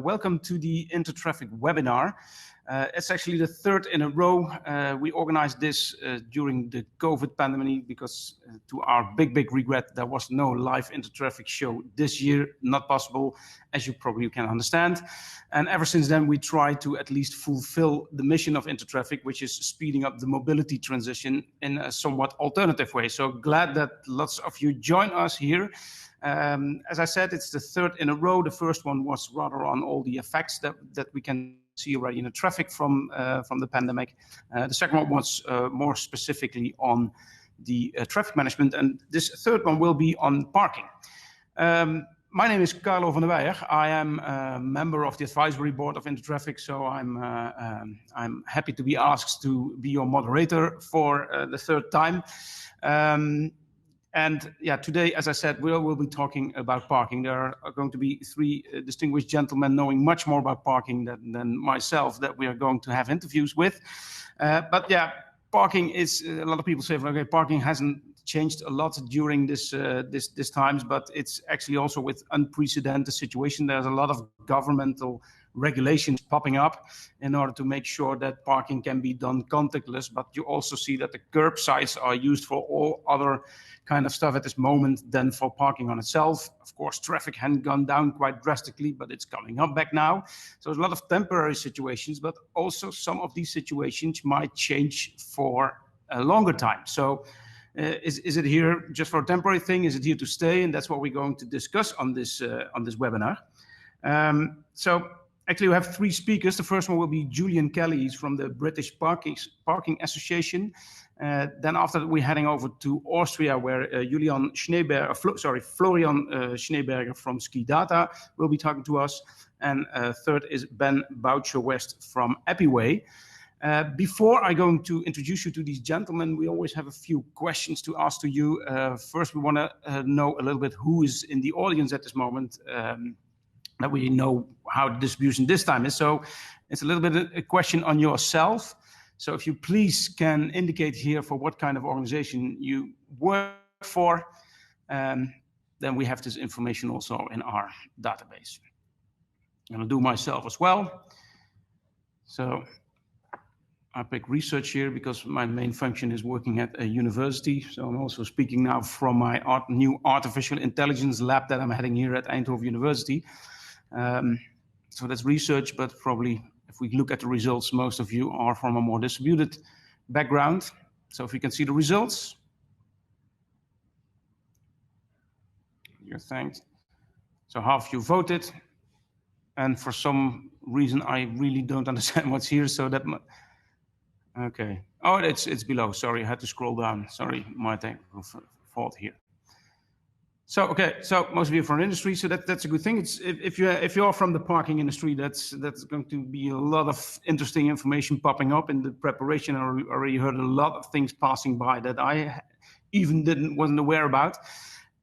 Welcome to the Intertraffic webinar. It's actually the third in a row. We organized this during the COVID pandemic because to our big regret, there was no live Intertraffic show this year, not possible, as you probably can understand. And ever since then, we try to at least fulfill the mission of Intertraffic, which is speeding up the mobility transition in a somewhat alternative way. So glad that lots of you join us here. As I said, it's the third in a row. The first one was rather on all the effects that we can see already in the traffic from the pandemic. The second one was more specifically on the traffic management, and this third one will be on parking. My name is Carlo van der Weijer. I am a member of the advisory board of Intertraffic, so I'm happy to be asked to be your moderator for the third time. And yeah, today, as I said, we'll be talking about parking. There are going to be three distinguished gentlemen knowing much more about parking than myself that we are going to have interviews with. But yeah, parking is, a lot of people say, okay, parking hasn't changed a lot during this times, but it's actually also with unprecedented situation. There's a lot of governmental regulations popping up in order to make sure that parking can be done contactless, but you also see that the curb sites are used for all other kind of stuff at this moment than for parking on itself. Of course, traffic hadn't gone down quite drastically, but it's coming up back now. So there's a lot of temporary situations, but also some of these situations might change for a longer time. So is it here just for a temporary thing? Is it here to stay? And that's what we're going to discuss on this webinar. So actually, we have three speakers. The first one will be Julian Kelly. He's from the British Parking Association. Then after that, we're heading over to Austria, where Julian Schneeberger, Florian Schneeberger from SKIDATA will be talking to us. And third is Ben Boutcher-West from Appyway. Before I'm going to introduce you to these gentlemen, we always have a few questions to ask to you. First, we want to know a little bit who is in the audience at this moment, that we know how the distribution this time is. So it's a little bit a question on yourself. So if you please can indicate here for what kind of organization you work for, then we have this information also in our database. I'm going to do myself as well. So I pick research here because my main function is working at a university. So I'm also speaking now from my new artificial intelligence lab that I'm heading here at Eindhoven University. So that's research, but probably if we look at the results, most of you are from a more distributed background. So if you can see the results. You're thanked. So half you voted. And for some reason, I really don't understand what's here. So that, okay. Oh, it's below. Sorry, I had to scroll down. Sorry, my technical fault here. So okay, so most of you are from industry, so that's a good thing. It's if you're from the parking industry, that's going to be a lot of interesting information popping up in the preparation. I already heard a lot of things passing by that I even wasn't aware about.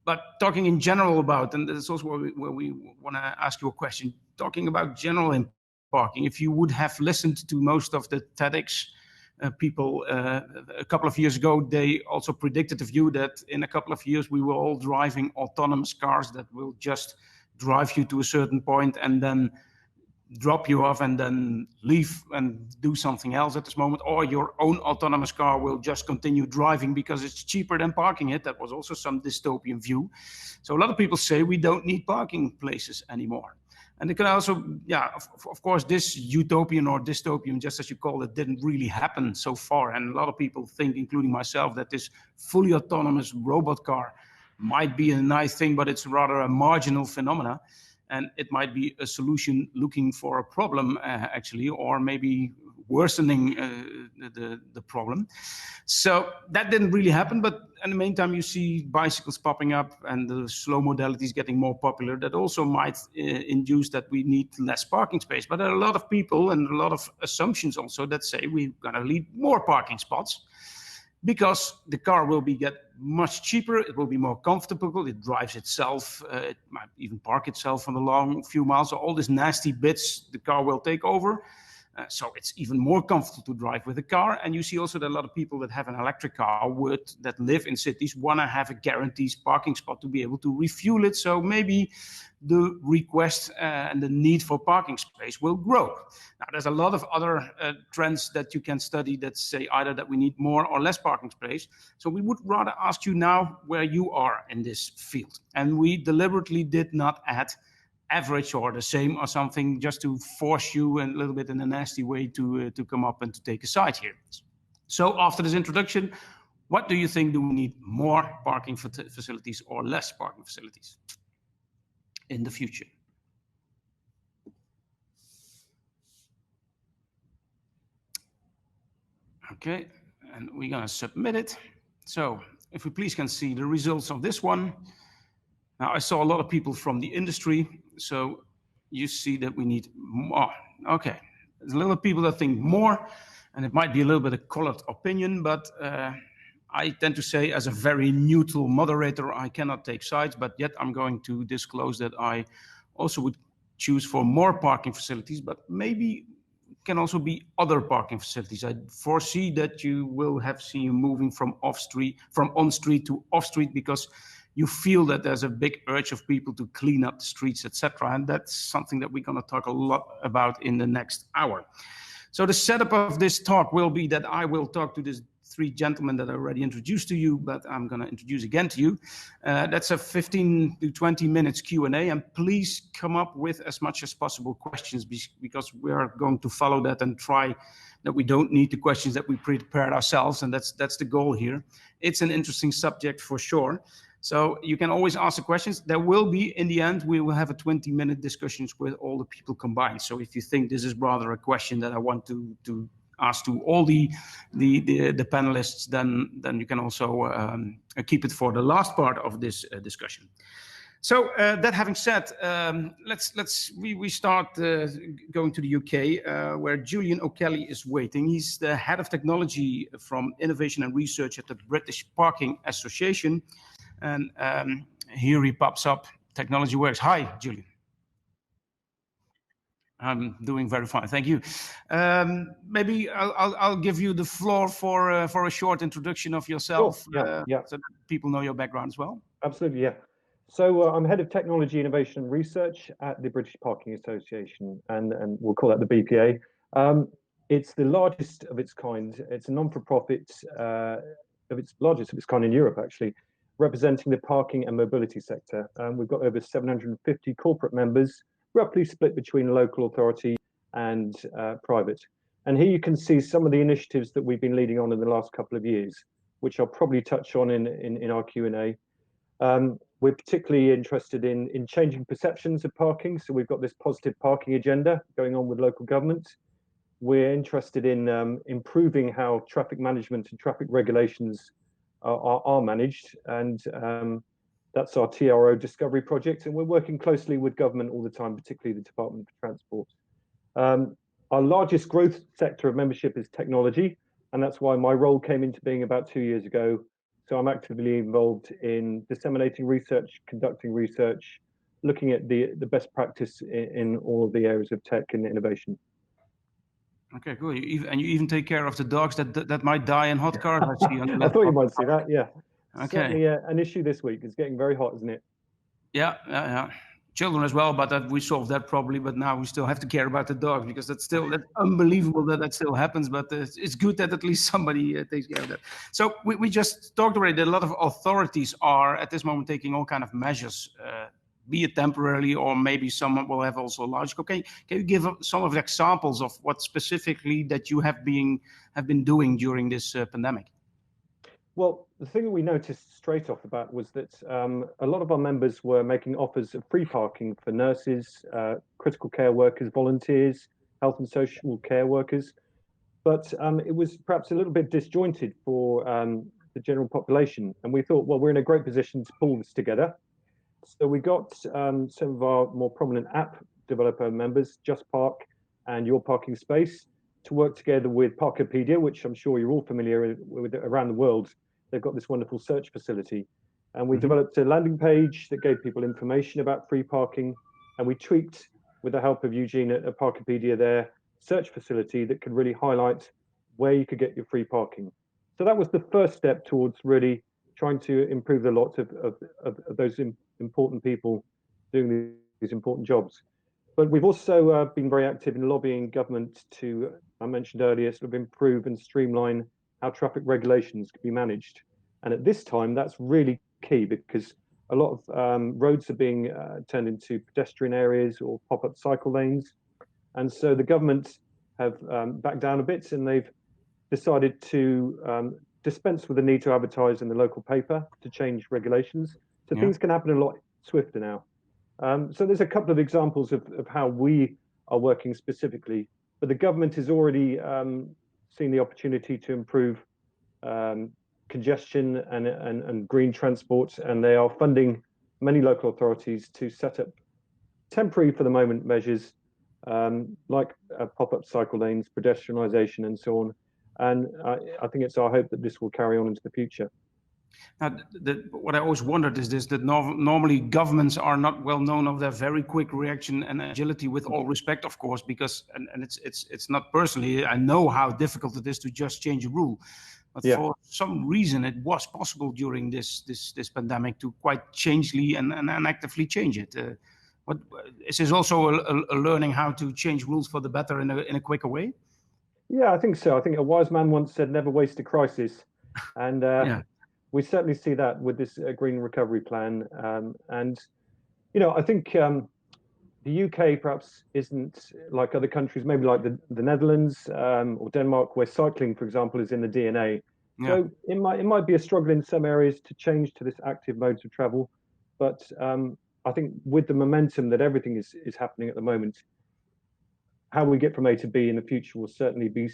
But talking in general about, and that's also where we want to ask you a question. Talking about general in parking, if you would have listened to most of the TEDx people a couple of years ago, they also predicted the view that in a couple of years we were all driving autonomous cars that will just drive you to a certain point and then drop you off and then leave and do something else at this moment, or your own autonomous car will just continue driving because it's cheaper than parking it. That was also some dystopian view. So a lot of people say we don't need parking places anymore. And it can also, yeah, of course, this utopian or dystopian, just as you call it, didn't really happen so far. And a lot of people think, including myself, that this fully autonomous robot car might be a nice thing, but it's rather a marginal phenomena. And it might be a solution looking for a problem, actually, or maybe worsening the problem. So that didn't really happen, but in the meantime, you see bicycles popping up and the slow modalities getting more popular. That also might induce that we need less parking space. But there are a lot of people and a lot of assumptions also that say we're going to need more parking spots because the car will get much cheaper, it will be more comfortable, it drives itself, it might even park itself on the long few miles. So all these nasty bits, the car will take over. So it's even more comfortable to drive with a car. And you see also that a lot of people that have an electric car that live in cities want to have a guaranteed parking spot to be able to refuel it. So maybe the request and the need for parking space will grow. Now, there's a lot of other trends that you can study that say either that we need more or less parking space. So we would rather ask you now where you are in this field. And we deliberately did not add average or the same or something just to force you a little bit in a nasty way to come up and to take a side here. So after this introduction, what do you think? Do we need more parking facilities or less parking facilities in the future? Okay, and we're gonna submit it. So if we please can see the results of this one. Now I saw a lot of people from the industry, so you see that we need more. Okay, there's a little people that think more, and it might be a little bit of colored opinion, but I tend to say as a very neutral moderator, I cannot take sides, but yet I'm going to disclose that I also would choose for more parking facilities, but maybe can also be other parking facilities. I foresee that you will have seen you moving from on-street to off-street because you feel that there's a big urge of people to clean up the streets, etc. And that's something that we're going to talk a lot about in the next hour. So the setup of this talk will be that I will talk to these three gentlemen that I already introduced to you, but I'm going to introduce again to you. That's a 15 to 20 minutes Q&A, and please come up with as much as possible questions because we are going to follow that and try that we don't need the questions that we prepared ourselves, and that's the goal here. It's an interesting subject for sure. So you can always ask the questions. There will be, in the end, we will have a 20-minute discussions with all the people combined. So if you think this is rather a question that I want to ask to all the panelists, then you can also keep it for the last part of this discussion. So that having said, we start going to the UK, where Julian O'Kelly is waiting. He's the head of technology from innovation and research at the British Parking Association. And here he pops up. Technology works. Hi, Julian. I'm doing very fine, thank you. Maybe I'll give you the floor for a short introduction of yourself, sure. Yeah. So that people know your background as well. Absolutely, yeah. So I'm head of technology, innovation, and research at the British Parking Association, and we'll call that the BPA. It's the largest of its kind. It's a non-for-profit, largest of its kind in Europe, actually, representing the parking and mobility sector. We've got over 750 corporate members, roughly split between local authority and private. And here you can see some of the initiatives that we've been leading on in the last couple of years, which I'll probably touch on in our Q&A. We're particularly interested in changing perceptions of parking. So we've got this positive parking agenda going on with local government. We're interested in improving how traffic management and traffic regulations are managed, and that's our TRO discovery project, and we're working closely with government all the time, particularly the Department for Transport. Our largest growth sector of membership is technology, and that's why my role came into being about 2 years ago. So I'm actively involved in disseminating research, conducting research, looking at the best practice in all of the areas of tech and innovation. Okay, good. And you even take care of the dogs that might die in hot cars. I see. I thought you might see that. Yeah. Okay. Certainly an issue this week. It's getting very hot, isn't it? Yeah. Children as well, but we solved that probably. But now we still have to care about the dogs because that's unbelievable that still happens. But it's good that at least somebody takes care of that. So we just talked already that a lot of authorities are at this moment taking all kind of measures. Be it temporarily or maybe some will have also large. Okay, can you give some of the examples of what specifically that you have been doing during this pandemic? Well, the thing that we noticed straight off the bat was that a lot of our members were making offers of free parking for nurses, critical care workers, volunteers, health and social care workers. But it was perhaps a little bit disjointed for the general population. And we thought, well, we're in a great position to pull this together. So we got some of our more prominent app developer members, Just Park and Your Parking Space, to work together with Parkopedia, which I'm sure you're all familiar with around the world. They've got this wonderful search facility. And we developed a landing page that gave people information about free parking. And we tweaked, with the help of Eugene at Parkopedia there, search facility that could really highlight where you could get your free parking. So that was the first step towards really trying to improve the lot of those important people doing these important jobs. But we've also been very active in lobbying government to, I mentioned earlier, sort of improve and streamline how traffic regulations can be managed. And at this time, that's really key because a lot of roads are being turned into pedestrian areas or pop-up cycle lanes. And so the government have backed down a bit, and they've decided to dispense with the need to advertise in the local paper to change regulations. So things can happen a lot swifter now. So there's a couple of examples of how we are working specifically, but the government has already seen the opportunity to improve congestion and green transport, and they are funding many local authorities to set up temporary, for the moment, measures like pop-up cycle lanes, pedestrianisation, and so on. And I think it's our hope that this will carry on into the future. Now, what I always wondered is this, that normally governments are not well known of their very quick reaction and agility, with all respect, of course, because, and it's not personally, I know how difficult it is to just change a rule. But for some reason, it was possible during this pandemic to quite changely and actively change it. What is this also a learning how to change rules for the better in a quicker way? Yeah, I think so. I think a wise man once said, "Never waste a crisis," and we certainly see that with this green recovery plan. And I think the UK perhaps isn't like other countries, maybe like the Netherlands or Denmark, where cycling, for example, is in the DNA. Yeah. So it might be a struggle in some areas to change to this active modes of travel, but I think with the momentum that everything is happening at the moment, how we get from A to B in the future will certainly be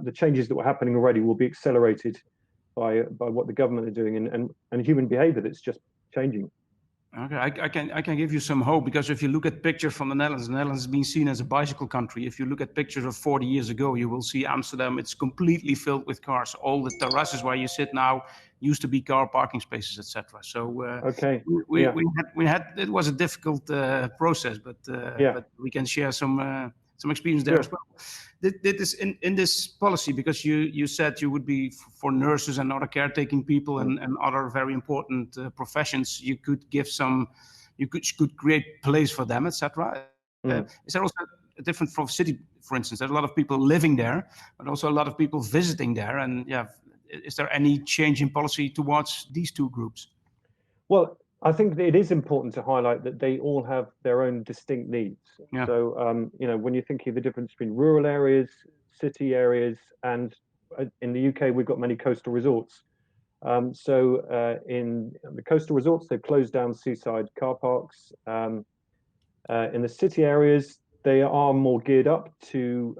the changes that were happening already will be accelerated by what the government are doing and human behavior that's just changing. Okay, I can give you some hope, because if you look at pictures from the Netherlands has been seen as a bicycle country. If you look at pictures of 40 years ago, you will see Amsterdam, it's completely filled with cars. All the terraces where you sit now used to be car parking spaces, etc. So we had it was a difficult process, but we can share some experience there as well. Did this in this policy, because you said you would be for nurses and other caretaking people and other very important professions, you could give you could create place for them, etc. Is there also different from city, for instance? There's a lot of people living there, but also a lot of people visiting there. And is there any change in policy towards these two groups? Well, I think that it is important to highlight that they all have their own distinct needs. Yeah. So, when you're thinking of the difference between rural areas, city areas, and in the UK, we've got many coastal resorts. In the coastal resorts, they've closed down seaside car parks. In the city areas, they are more geared up to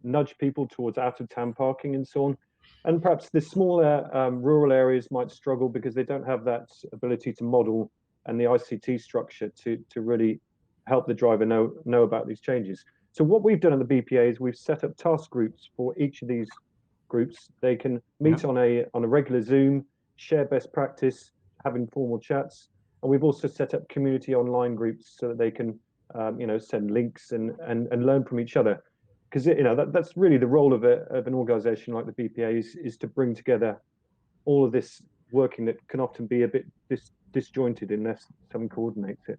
nudge people towards out-of-town parking and so on. And perhaps the smaller rural areas might struggle because they don't have that ability to model and the ICT structure to really help the driver know about these changes. So what we've done at the BPA is we've set up task groups for each of these groups. They can meet on a regular Zoom, share best practice, have informal chats, and we've also set up community online groups so that they can send links and learn from each other. Because that's really the role of an organisation like the BPA is to bring together all of this working that can often be a bit disjointed unless someone coordinates it.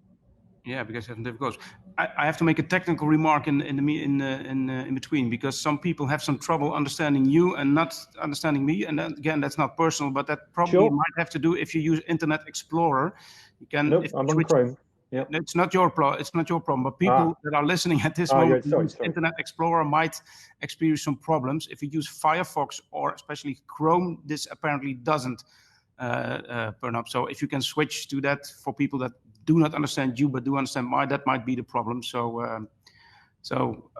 Yeah, because it's difficult. I have to make a technical remark in between, because some people have some trouble understanding you and not understanding me. And then, again, that's not personal, but that probably might have to do if you use Internet Explorer. You can. Nope, I'm on Chrome. Yeah, it's not your problem. But people that are listening at this moment, sorry. Internet Explorer might experience some problems. If you use Firefox or especially Chrome, this apparently doesn't burn up. So if you can switch to that for people that do not understand you but do understand that might be the problem. So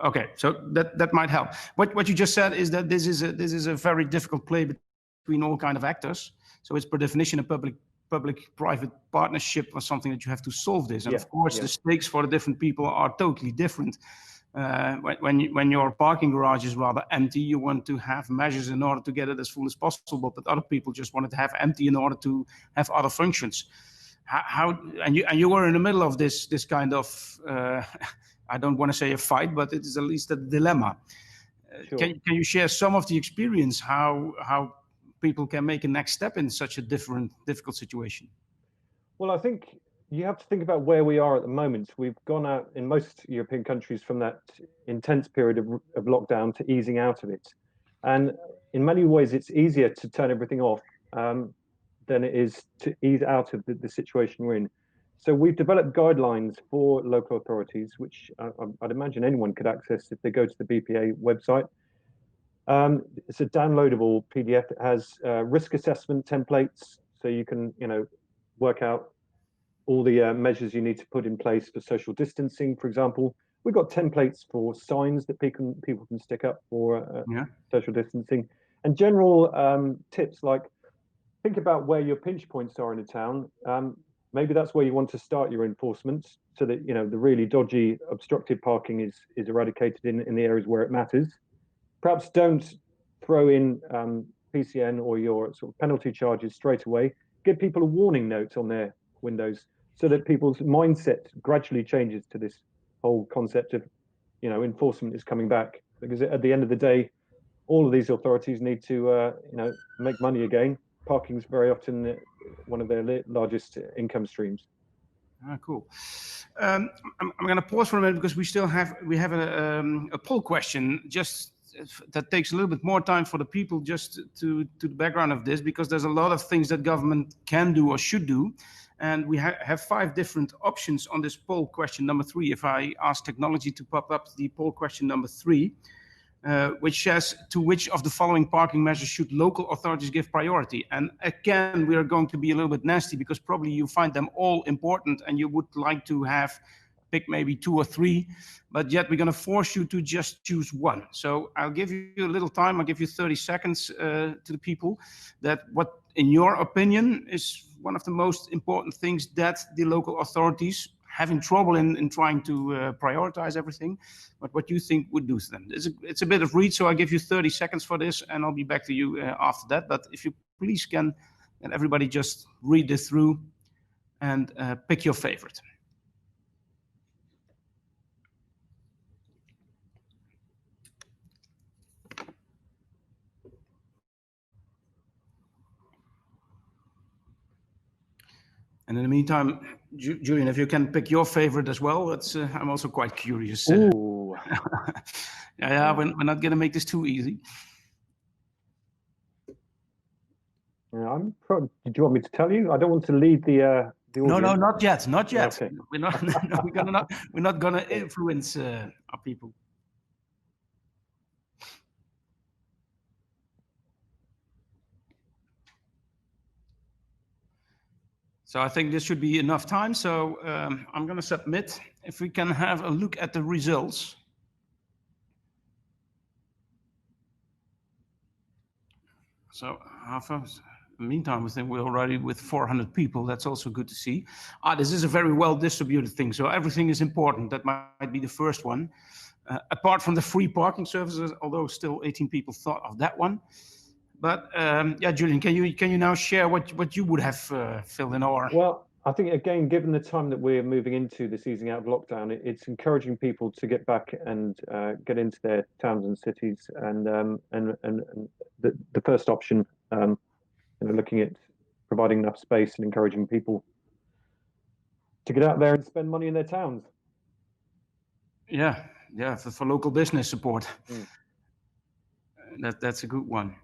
okay, so that might help. What you just said is that this is a very difficult play between all kind of actors. So it's per definition a public-private partnership or something that you have to solve this. And of course, the stakes for the different people are totally different. When your parking garage is rather empty, you want to have measures in order to get it as full as possible. But other people just want it to have empty in order to have other functions. And you were in the middle of this kind of I don't want to say a fight, but it is at least a dilemma. Sure. Can you share some of the experience how people can make a next step in such a difficult situation? Well, I think you have to think about where we are at the moment. We've gone out in most European countries from that intense period of lockdown to easing out of it. And in many ways, it's easier to turn everything off than it is to ease out of the situation we're in. So we've developed guidelines for local authorities, which I'd imagine anyone could access if they go to the BPA website. It's a downloadable PDF. It has risk assessment templates, so you can, work out all the measures you need to put in place for social distancing, for example. We've got templates for signs that people can stick up for social distancing, and general tips like think about where your pinch points are in a town. Maybe that's where you want to start your enforcement, so that the really dodgy, obstructive parking is eradicated in the areas where it matters. Perhaps don't throw in PCN or your sort of penalty charges straight away. Give people a warning note on their windows so that people's mindset gradually changes to this whole concept of, enforcement is coming back. Because at the end of the day, all of these authorities need to, make money again. Parking is very often one of their largest income streams. Ah, cool. I'm going to pause for a minute because we have a poll question just that takes a little bit more time for the people just to the background of this, because there's a lot of things that government can do or should do. And we have 5 different options on this poll question number 3. If I ask technology to pop up the poll question number 3, which says, to which of the following parking measures should local authorities give priority? And again, we are going to be a little bit nasty because probably you find them all important and you would like to pick maybe 2 or 3, but yet we're going to force you to just choose one. So I'll give you a little time. I'll give you 30 seconds to the people that what, in your opinion, is one of the most important things that the local authorities having trouble in trying to prioritize everything, but what you think would do to them. It's a bit of read, so I'll give you 30 seconds for this and I'll be back to you after that. But if you please can, and everybody just read this through and pick your favorite. And in the meantime, Julian, if you can pick your favorite as well, that's I'm also quite curious. Ooh. Yeah, we're not going to make this too easy. Yeah, did you want me to tell you? I don't want to lead the audience. No, not yet. Okay. We're not going to influence our people. So I think this should be enough time. So I'm going to submit. If we can have a look at the results. So in the meantime, I think we're already with 400 people. That's also good to see. This is a very well distributed thing. So everything is important. That might be the first one. Apart from the free parking services, although still 18 people thought of that one. But yeah, Julian, can you now share what you would have filled in? Or well, I think again, given the time that we're moving into this easing out of lockdown, it's encouraging people to get back and get into their towns and cities. And the first option, looking at providing enough space and encouraging people to get out there and spend money in their towns. Yeah, for local business support. That's a good one.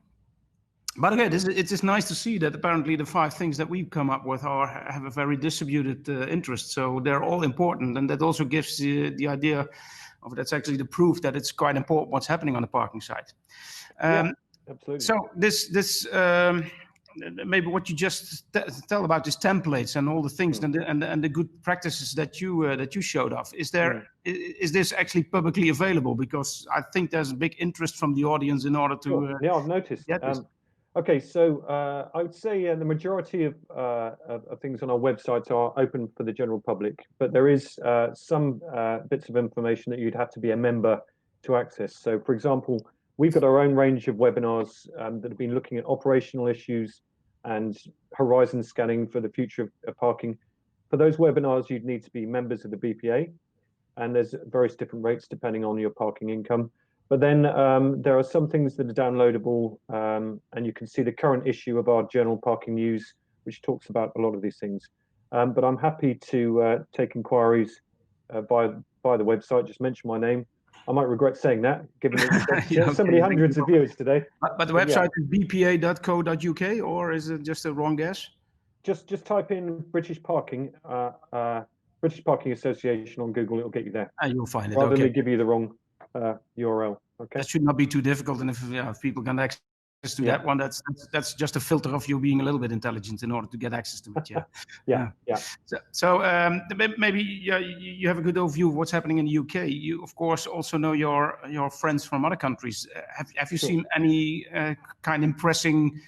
But again, it is nice to see that apparently the 5 things that we've come up with have a very distributed interest. So they're all important, and that also gives the idea of that's actually the proof that it's quite important what's happening on the parking side. Yeah, absolutely. So this maybe what you just tell about these templates and all the things and the good practices that you showed off. Is this actually publicly available? Because I think there's a big interest from the audience in order to. Yeah, I've noticed. Okay, so I would say the majority of things on our website are open for the general public, but there is some bits of information that you'd have to be a member to access. So, for example, we've got our own range of webinars that have been looking at operational issues and horizon scanning for the future of parking. For those webinars, you'd need to be members of the BPA. and there's various different rates depending on your parking income. But then there are some things that are downloadable, and you can see the current issue of our Journal Parking News, which talks about a lot of these things. But I'm happy to take inquiries via the website. Just mention my name. I might regret saying that, given that so many hundreds of viewers today. But the website is bpa.co.uk, or is it just a wrong guess? Just type in British Parking Association on Google. It'll get you there. And you'll find it. Rather than give you the wrong URL. Okay. That should not be too difficult, and if people can access to that one, that's just a filter of you being a little bit intelligent in order to get access to it. Yeah. So maybe you have a good overview of what's happening in the UK. You of course also know your friends from other countries. Have you seen any kind of impressing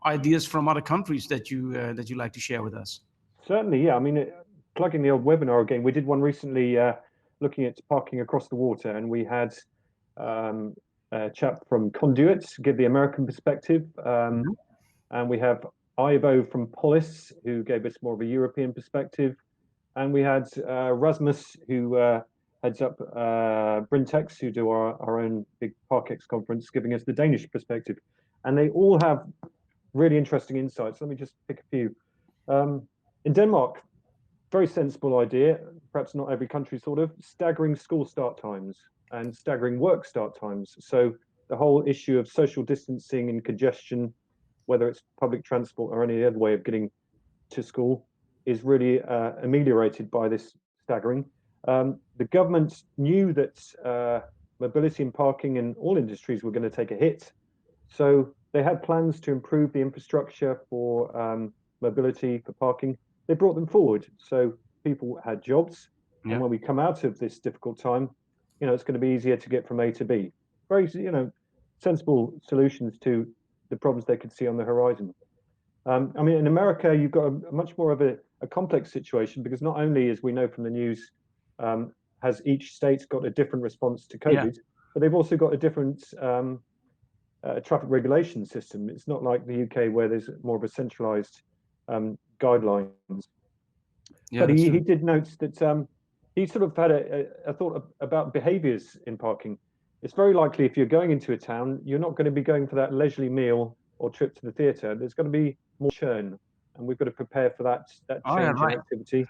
ideas from other countries that you like to share with us? Certainly, yeah. I mean, plugging the old webinar again, we did one recently looking at parking across the water, and we had a chap from Conduit give the American perspective, and we have Ivo from Polis, who gave us more of a European perspective, and we had Rasmus, who heads up Brintex, who do our own big ParkX conference, giving us the Danish perspective, and they all have really interesting insights. Let me just pick a few. In Denmark, very sensible idea, perhaps not every country sort of, staggering school start times and staggering work start times. So the whole issue of social distancing and congestion, whether it's public transport or any other way of getting to school, is really ameliorated by this staggering. The government knew that mobility and parking in all industries were going to take a hit. So they had plans to improve the infrastructure for mobility, for parking. They brought them forward. So people had jobs. And when we come out of this difficult time, it's going to be easier to get from A to B. Very, sensible solutions to the problems they could see on the horizon. I mean, in America, you've got a much more of a complex situation, because not only, as we know from the news, has each state got a different response to COVID, but they've also got a different traffic regulation system. It's not like the UK, where there's more of a centralized guidelines. But he did note that he sort of had a thought about behaviors in parking. It's very likely if you're going into a town, you're not going to be going for that leisurely meal or trip to the theatre. There's going to be more churn, and we've got to prepare for that change in activity.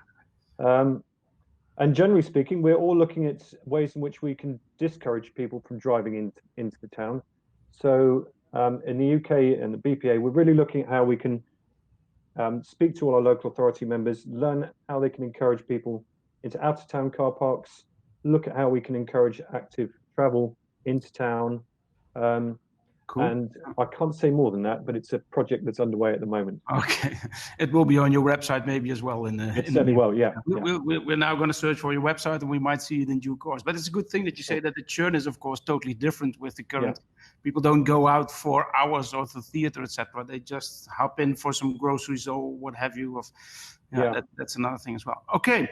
And generally speaking, we're all looking at ways in which we can discourage people from driving into the town. So in the UK and the BPA, we're really looking at how we can speak to all our local authority members, learn how they can encourage people into out-of-town car parks, look at how we can encourage active travel into town. Cool. And I can't say more than that, but it's a project that's underway at the moment. Okay, it will be on your website maybe as well. Certainly will, yeah. We're now going to search for your website, and we might see it in due course. But it's a good thing that you say that the churn is, of course, totally different with the current. People don't go out for hours or to the theater, etc. They just hop in for some groceries or what have you. That's another thing as well. Okay,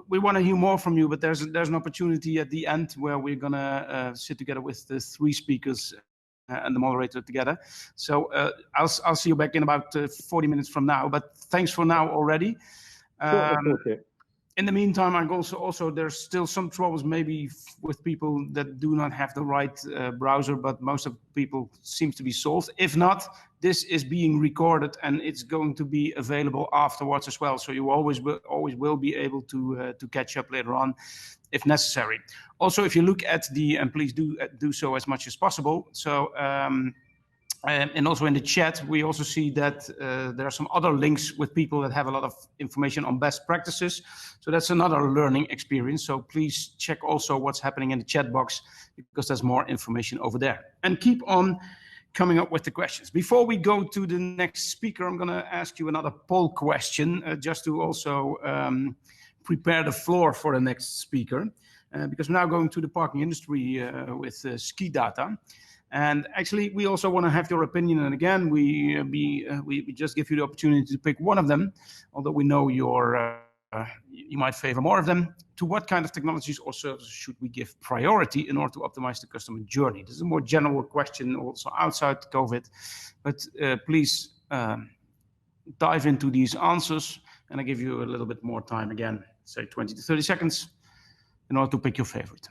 we want to hear more from you, but there's an opportunity at the end where we're gonna sit together with the three speakers and the moderator together. So I'll see you back in about 40 minutes from now. But thanks for now already. In the meantime, I also there's still some troubles maybe with people that do not have the right browser, but most of people seems to be solved. If not, this is being recorded and it's going to be available afterwards as well. So you always will be able to catch up later on if necessary. Also, if you look at and please do so as much as possible. So. And also in the chat, we also see that there are some other links with people that have a lot of information on best practices. So that's another learning experience. So please check also what's happening in the chat box, because there's more information over there. And keep on coming up with the questions. Before we go to the next speaker, I'm going to ask you another poll question, just to also prepare the floor for the next speaker, because we're now going to the parking industry with SKIDATA. And actually, we also want to have your opinion. And again, we just give you the opportunity to pick one of them, although we know you might favor more of them. To what kind of technologies or services should we give priority in order to optimize the customer journey? This is a more general question, also outside COVID. But please dive into these answers, and I give you a little bit more time again, say 20 to 30 seconds. in order to pick your favorite.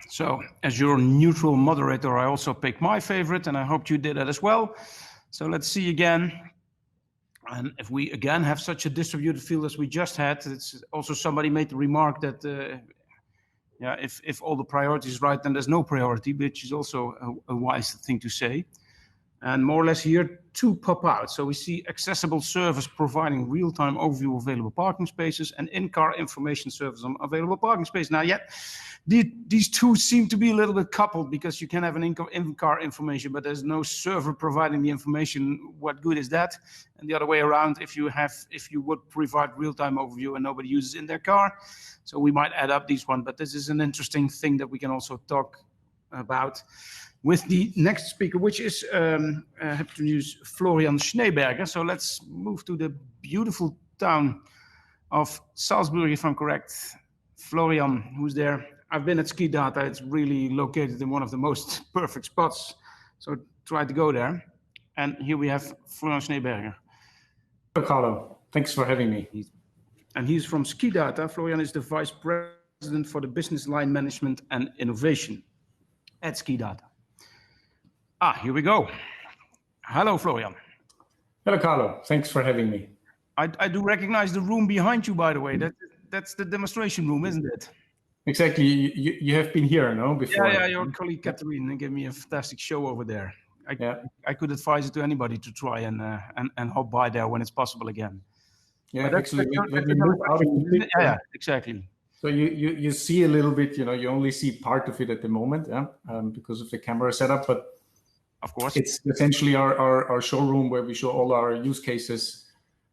So as your neutral moderator, I also picked my favorite, and I hope you did that as well. So let's see again. And if we again have such a distributed field as we just had, it's also somebody made the remark that yeah, if all the priority is right, then there's no priority, which is also a wise thing to say. And more or less here, two pop out. So we see accessible service providing real-time overview of available parking spaces and in-car information service on available parking space. Now, yet these two seem to be a little bit coupled, because you can have an in-car information, but there's no server providing the information. What good is that? And the other way around, if you would provide real-time overview and nobody uses in their car. So we might add up these one, but this is an interesting thing that we can also talk about with the next speaker, which is happy to use Florian Schneeberger. So let's move to the beautiful town of Salzburg, if I'm correct. Florian, who's there? I've been at SKIDATA. It's really located in one of the most perfect spots. So try to go there. And here we have Florian Schneeberger. Hello, Carlo. Thanks for having me. And he's from SKIDATA. Florian is the Vice President for the Business Line Management and Innovation at SKIDATA. Here we go. Hello, Florian. Hello, Carlo. Thanks for having me. I do recognize the room behind you, by the way. That's the demonstration room, isn't it? Exactly. You have been here, no? Before. Yeah. Your colleague Catherine gave me a fantastic show over there. I could advise it to anybody to try and hop by there when it's possible again. Yeah, actually, when we move out of the picture, yeah, exactly. So you see a little bit, you only see part of it at the moment, yeah, because of the camera setup, but of course, it's essentially our showroom where we show all our use cases.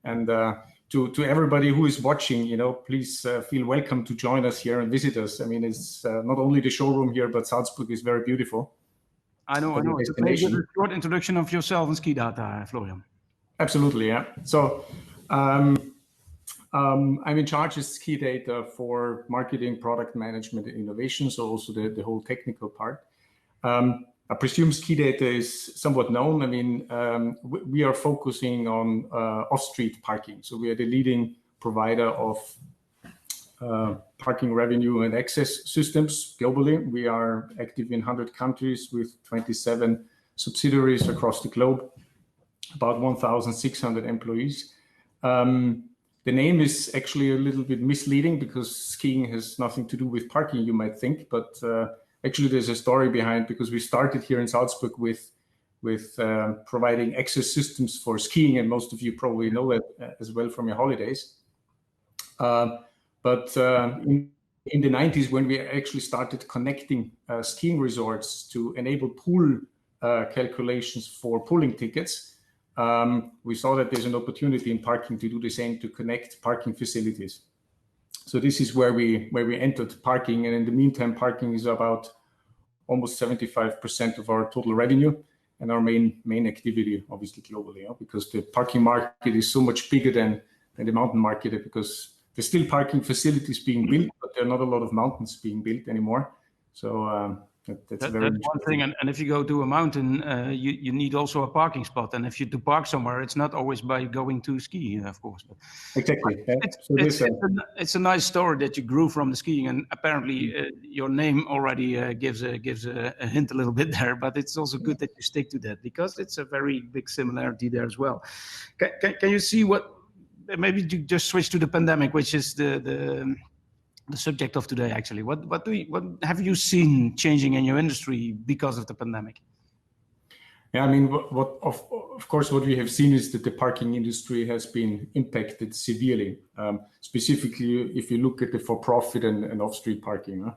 And to everybody who is watching, please feel welcome to join us here and visit us. I mean, it's not only the showroom here, but Salzburg is very beautiful. I know. It's a short introduction of yourself and SKIDATA, Florian. Absolutely, yeah. So I'm in charge of SKIDATA for marketing, product management, and innovation, so also the whole technical part. I presume SKIDATA is somewhat known. I mean, we are focusing on off-street parking. So we are the leading provider of parking revenue and access systems globally. We are active in 100 countries with 27 subsidiaries across the globe, about 1,600 employees. The name is actually a little bit misleading because skiing has nothing to do with parking, you might think, but actually there's a story behind, because we started here in Salzburg with providing access systems for skiing, and most of you probably know that as well from your holidays. But in the 90s, when we actually started connecting skiing resorts to enable pool calculations for pooling tickets, we saw that there's an opportunity in parking to do the same, to connect parking facilities. So this is where we entered parking, and in the meantime, parking is about almost 75% of our total revenue and our main activity, obviously globally, because the parking market is so much bigger than the mountain market, because there's still parking facilities being built, but there are not a lot of mountains being built anymore. So that's very one thing. And if you go to a mountain, you need also a parking spot. And if you to park somewhere, it's not always by going to ski, of course. But exactly. It's a nice story that you grew from the skiing, and apparently your name already gives a hint a little bit there. But it's also good that you stick to that, because it's a very big similarity there as well. Can you see what? Maybe you just switch to the pandemic, which is the subject of today, actually. What have you seen changing in your industry because of the pandemic? Yeah, I mean, of course, what we have seen is that the parking industry has been impacted severely, specifically if you look at the for-profit and off-street parking,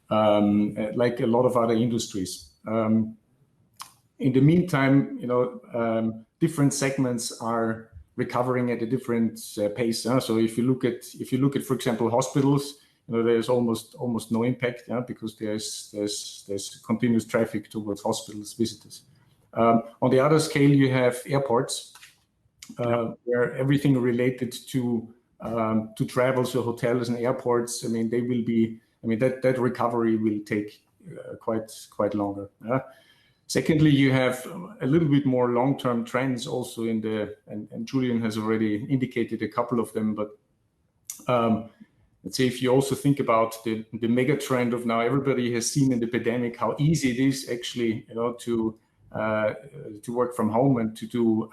like a lot of other industries. In the meantime, different segments are recovering at a different pace. So if you look at, for example, hospitals, there's almost no impact, because there's continuous traffic towards hospitals visitors. On the other scale, you have airports, where everything related to travel, so hotels and airports, I mean, they will be, I mean, that recovery will take quite longer. Secondly, you have a little bit more long-term trends also in the, and Julian has already indicated a couple of them, but let's say if you also think about the mega trend of now, everybody has seen in the pandemic how easy it is actually, you know, to work from home and to do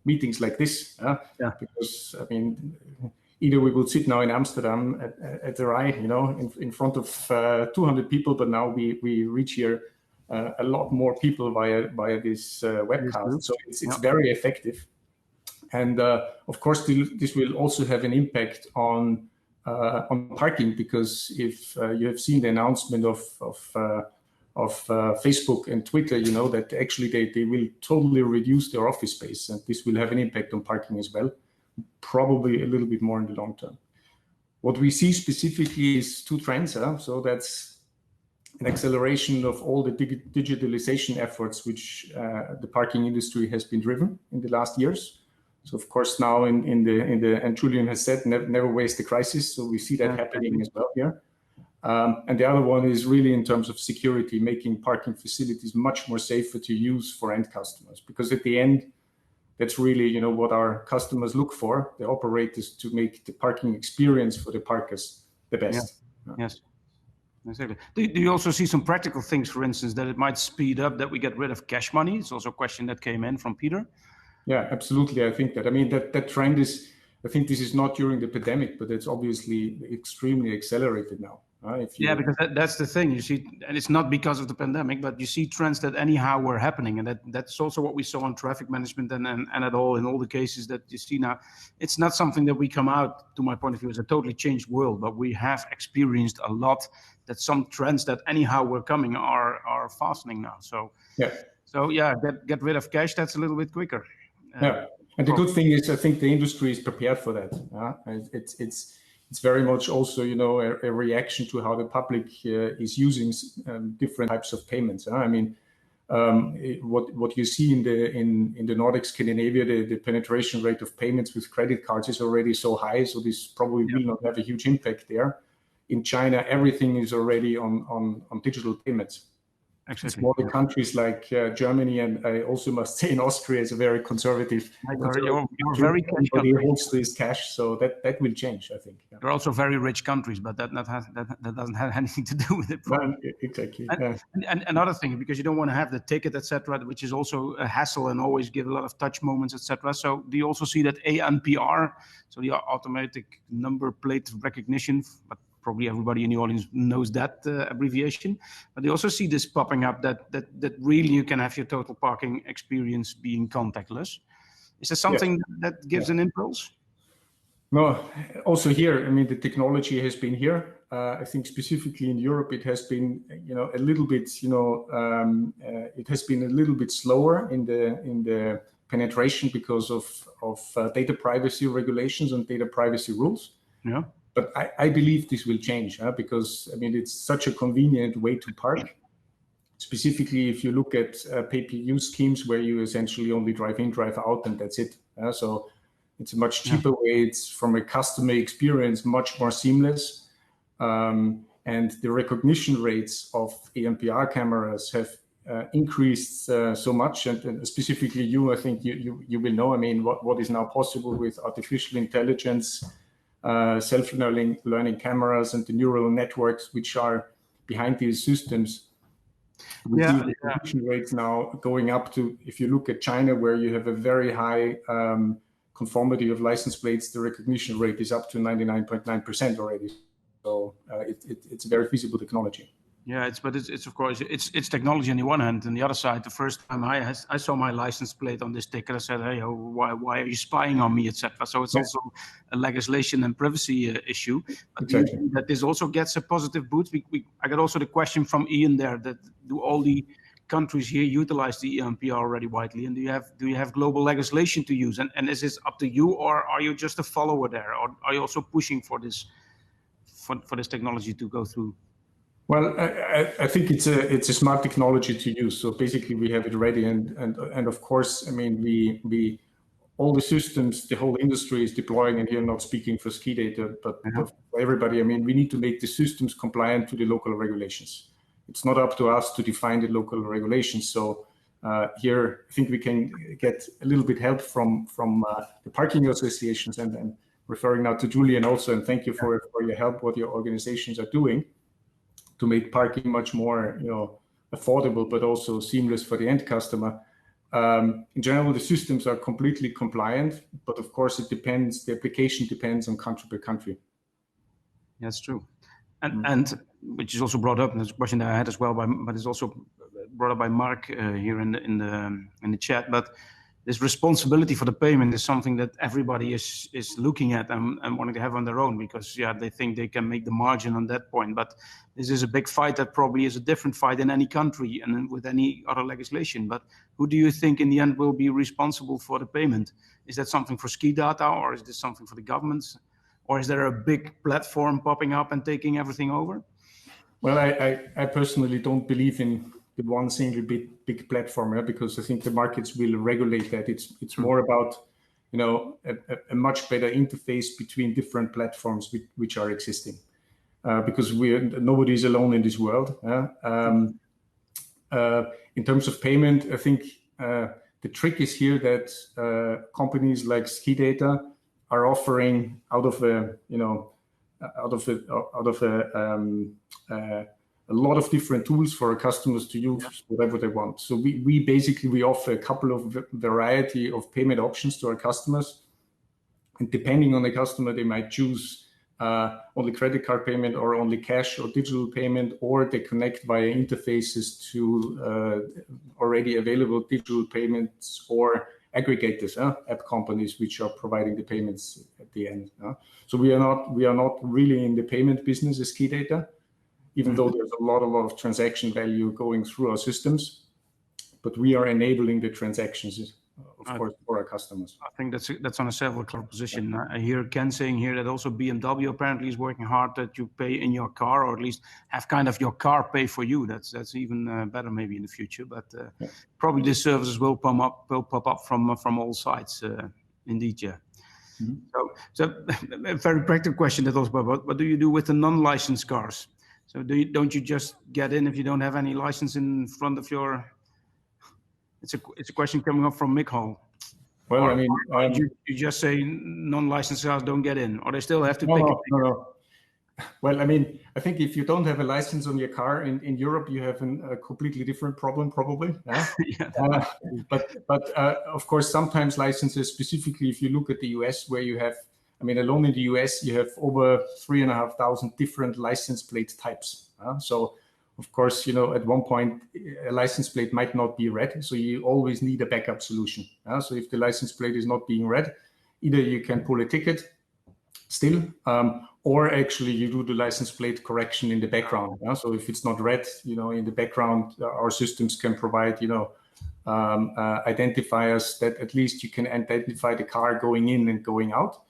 meetings like this. Because I mean, either we will sit now in Amsterdam at the RAI, you know, in front of 200 people, but now we reach here a lot more people via this webcast. So it's very effective. And of course, this will also have an impact on parking, because if you have seen the announcement of Facebook and Twitter, you know, that actually they will totally reduce their office space, and this will have an impact on parking as well, probably a little bit more in the long term. What we see specifically is two trends. So that's an acceleration of all the digitalization efforts which the parking industry has been driven in the last years. So of course now in the and Julian has said never waste the crisis. So we see that happening as well here. And the other one is really in terms of security, making parking facilities much more safer to use for end customers, because at the end, that's really, you know, what our customers look for, the operators, to make the parking experience for the parkers the best. Yes. Exactly. Do you also see some practical things, for instance, that it might speed up that we get rid of cash money? It's also a question that came in from Peter. Yeah, absolutely. I think that. I mean, that trend is, I think this is not during the pandemic, but it's obviously extremely accelerated now. Because that's the thing, you see, and it's not because of the pandemic, but you see trends that anyhow were happening, and that's also what we saw on traffic management and in all the cases that you see now. It's not something that we come out, to my point of view, as a totally changed world, but we have experienced a lot that some trends that anyhow were coming are fastening now. So get rid of cash. That's a little bit quicker. And the good thing is, I think the industry is prepared for that. It's very much also, you know, a reaction to how the public is using different types of payments. I mean, what you see in the Nordic Scandinavia, the penetration rate of payments with credit cards is already so high, so this probably will not have a huge impact there. In China, everything is already on digital payments. Exactly. Smaller countries like Germany, and I also must say in Austria, is a very conservative. You're very cash country. Holds this cash, so that will change, I think. They're also very rich countries, but that doesn't have anything to do with it. Exactly. And another thing, because you don't want to have the ticket, etc., which is also a hassle and always give a lot of touch moments, etc. So do you also see that ANPR, so the automatic number plate recognition, but probably everybody in the audience knows that abbreviation, but you also see this popping up that really you can have your total parking experience being contactless. Is there something that gives an impulse? No, also here, I mean, the technology has been here. I think specifically in Europe, it has been, you know, a little bit, you know, it has been a little bit slower in the penetration because of data privacy regulations and data privacy rules. Yeah. But I believe this will change because, I mean, it's such a convenient way to park. Specifically, if you look at pay-per-use schemes where you essentially only drive in, drive out, and that's it. So it's a much cheaper way. It's, from a customer experience, much more seamless. And the recognition rates of ANPR cameras have increased so much. And specifically you, I think you will know, I mean, what is now possible with artificial intelligence, self-learning cameras and the neural networks which are behind these systems. We see the recognition rates now going up to, if you look at China, where you have a very high conformity of license plates, the recognition rate is up to 99.9% already. So it's a very feasible technology. Yeah, it's of course it's technology on the one hand, and the other side, the first time I saw my license plate on this ticket, I said, "Hey, why are you spying on me, etc." So it's also a legislation and privacy issue. But exactly. That this also gets a positive boost. I got also the question from Ian there: that do all the countries here utilize the ANPR already widely, and do you have global legislation to use? And is this up to you, or are you just a follower there, or are you also pushing for this technology to go through? Well, I think it's a smart technology to use. So basically, we have it ready, and of course, I mean, we all the systems the whole industry is deploying, and here I'm not speaking for SKIDATA, but for everybody, I mean, we need to make the systems compliant to the local regulations. It's not up to us to define the local regulations. So here, I think we can get a little bit help from the parking associations, and referring now to Julian also, and thank you for your help, what your organizations are doing to make parking much more, affordable, but also seamless for the end customer. In general, the systems are completely compliant, but of course it depends, the application depends on country by country. That's true. And which is also brought up, and there's a question that I had as well, but it's also brought up by Mark here in the chat. But this responsibility for the payment is something that everybody is looking at and wanting to have on their own, because they think they can make the margin on that point. But this is a big fight that probably is a different fight in any country and with any other legislation. But who do you think in the end will be responsible for the payment? Is that something for SKIDATA, or is this something for the governments? Or is there a big platform popping up and taking everything over? Well, I personally don't believe in the one single big platform, because I think the markets will regulate that. It's more about a much better interface between different platforms which are existing, because nobody is alone in this world. In terms of payment, I think the trick is here that companies like SKIDATA are offering out of a lot of different tools for our customers to use whatever they want. So we basically offer a couple of variety of payment options to our customers, and depending on the customer, they might choose only credit card payment, or only cash or digital payment, or they connect via interfaces to already available digital payments or aggregators, app companies which are providing the payments at the end. So we are not really in the payment business as SKIDATA, even though there's a lot of transaction value going through our systems, but we are enabling the transactions, of course, for our customers. I think that's on a several cloud position. I hear Ken saying here that also BMW apparently is working hard that you pay in your car, or at least have kind of your car pay for you. That's even better maybe in the future, but probably the services will pop up from all sides. Indeed, yeah. So a very practical question that also, what do you do with the non-licensed cars? So don't you just get in if you don't have any license in front of your? It's a question coming up from Mick Hall. Well, I mean, you just say non-licensed cars don't get in, or they still have to pick it? No. Well, I mean, I think if you don't have a license on your car in Europe, you have a completely different problem, probably. But of course, sometimes licenses, specifically if you look at the US, where you have, I mean, alone in the US, you have over 3,500 different license plate types. So, of course, at one point, a license plate might not be read. So you always need a backup solution. So if the license plate is not being read, either you can pull a ticket still, or actually you do the license plate correction in the background. So if it's not read, in the background, our systems can provide, identifiers that at least you can identify the car going in and going out.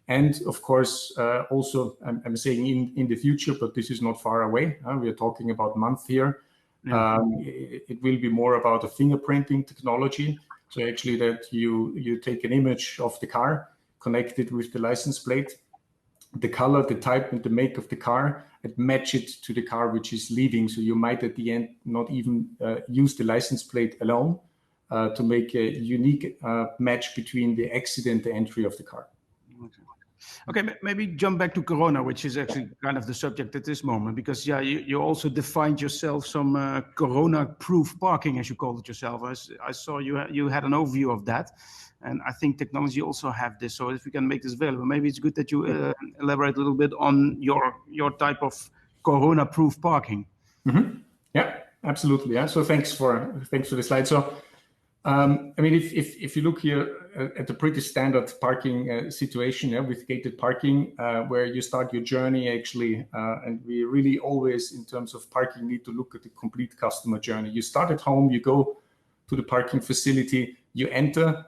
And of course, also, I'm saying in the future, but this is not far away. We are talking about months here. It will be more about a fingerprinting technology. So actually that you take an image of the car, connect it with the license plate, the color, the type, and the make of the car, and match it to the car which is leaving. So you might at the end not even use the license plate alone to make a unique match between the exit and the entry of the car. Okay, maybe jump back to Corona, which is actually kind of the subject at this moment, because you also defined yourself some Corona-proof parking, as you called it yourself. I saw you had an overview of that, and I think technology also have this. So if we can make this available, maybe it's good that you elaborate a little bit on your type of Corona-proof parking. Mm-hmm. Yeah, absolutely. Yeah. So thanks for the slide. So. I mean, if you look here at the pretty standard parking situation with gated parking, where you start your journey actually, and we really always, in terms of parking, need to look at the complete customer journey. You start at home, you go to the parking facility, you enter,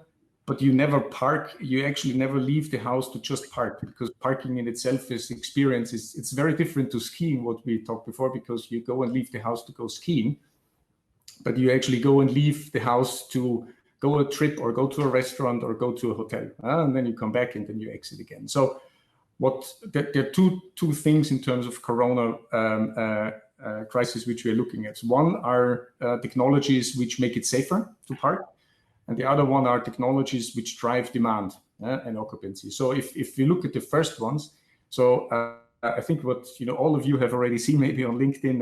but you never park. You actually never leave the house to just park, because parking in itself is experience. It's very different to skiing, what we talked before, because you go and leave the house to go skiing. But you actually go and leave the house to go a trip or go to a restaurant or go to a hotel, and then you come back and then you exit again. So there are two things in terms of Corona crisis which we are looking at. One are technologies which make it safer to park, and the other one are technologies which drive demand and occupancy. So if you look at the first ones, so I think what all of you have already seen maybe on LinkedIn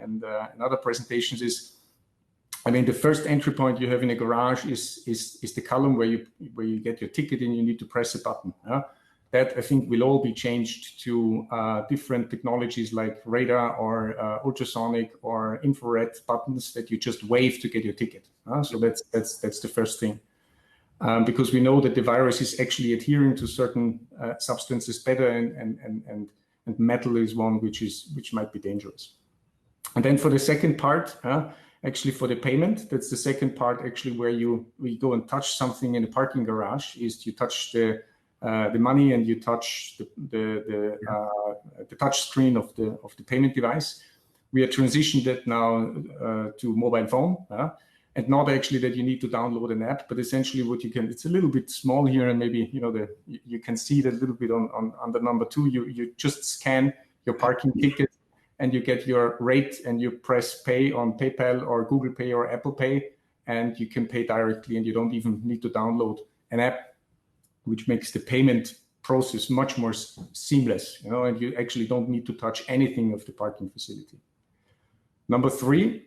and other presentations is, I mean, the first entry point you have in a garage is the column where you get your ticket and you need to press a button. That I think will all be changed to different technologies like radar or ultrasonic or infrared buttons that you just wave to get your ticket. So that's the first thing, because we know that the virus is actually adhering to certain substances better, and metal is one which might be dangerous. And then for the second part, actually for the payment, that's the second part actually where you go and touch something in a parking garage, is you touch the money and you touch the touch screen of the payment device. We are transitioned that now to mobile phone, and not actually that you need to download an app, but essentially what you can. It's a little bit small here, and maybe you can see it a little bit on the number 2. You just scan your parking ticket and you get your rate, and you press pay on PayPal or Google Pay or Apple Pay, and you can pay directly, and you don't even need to download an app, which makes the payment process much more seamless, and you actually don't need to touch anything of the parking facility. Number 3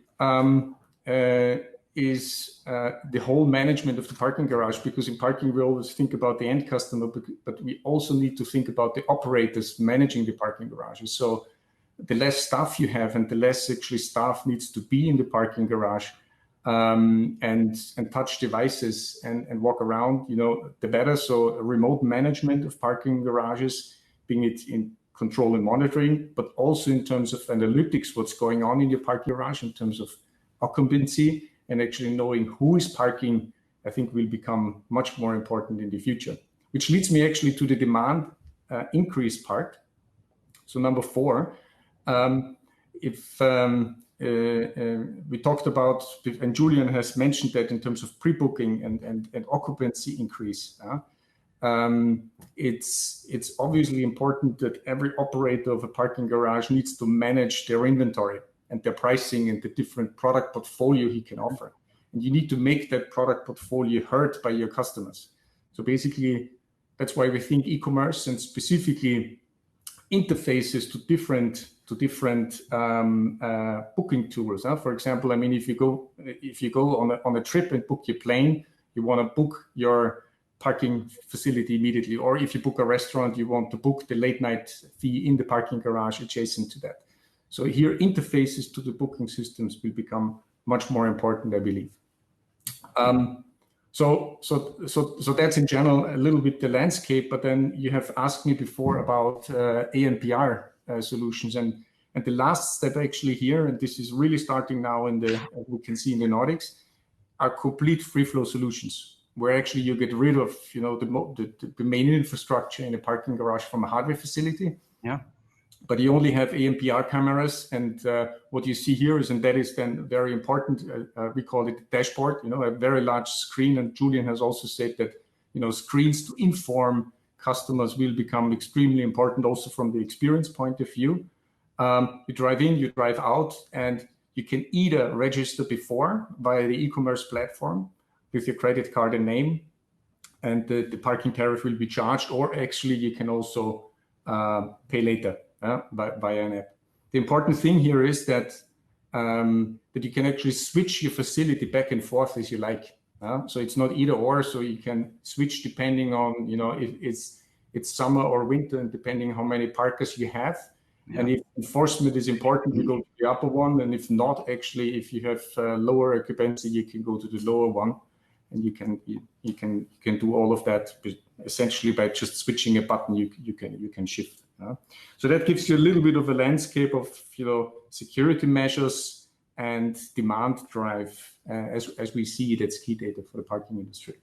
is the whole management of the parking garage, because in parking we always think about the end customer, but we also need to think about the operators managing the parking garages. So the less staff you have and the less actually staff needs to be in the parking garage, and touch devices and walk around, the better. So remote management of parking garages, being it in control and monitoring, but also in terms of analytics, what's going on in your parking garage in terms of occupancy, and actually knowing who is parking, I think will become much more important in the future. Which leads me actually to the demand increase part. So number 4, we talked about, and Julian has mentioned that in terms of pre-booking and occupancy increase. It's obviously important that every operator of a parking garage needs to manage their inventory and their pricing and the different product portfolio he can offer. And you need to make that product portfolio heard by your customers. So basically, that's why we think e-commerce and specifically interfaces to different booking tools. For example, I mean, if you go on a trip and book your plane, you want to book your parking facility immediately, or if you book a restaurant, you want to book the late night fee in the parking garage adjacent to that. So here, interfaces to the booking systems will become much more important, I believe. So that's in general a little bit the landscape. But then you have asked me before about ANPR solutions, and the last step actually here, and this is really starting now we can see in the Nordics, are complete free flow solutions, where actually you get rid of the main infrastructure in a parking garage from a hardware facility. Yeah. But you only have ANPR cameras, and what you see here is, and that is then very important, we call it the dashboard, a very large screen. And Julian has also said that, screens to inform customers will become extremely important also from the experience point of view. You drive in, you drive out, and you can either register before via the e-commerce platform with your credit card and name, and the parking tariff will be charged, or actually you can also pay later. Via an app. The important thing here is that you can actually switch your facility back and forth as you like. So it's not either or. So you can switch depending on if it's summer or winter, and depending how many parkers you have. Yeah. And if enforcement is important, you go to the upper one, and if not, actually, if you have lower occupancy, you can go to the lower one, and you can do all of that essentially by just switching a button. You can shift. So that gives you a little bit of a landscape of security measures and demand drive as we see it at SKIDATA for the parking industry.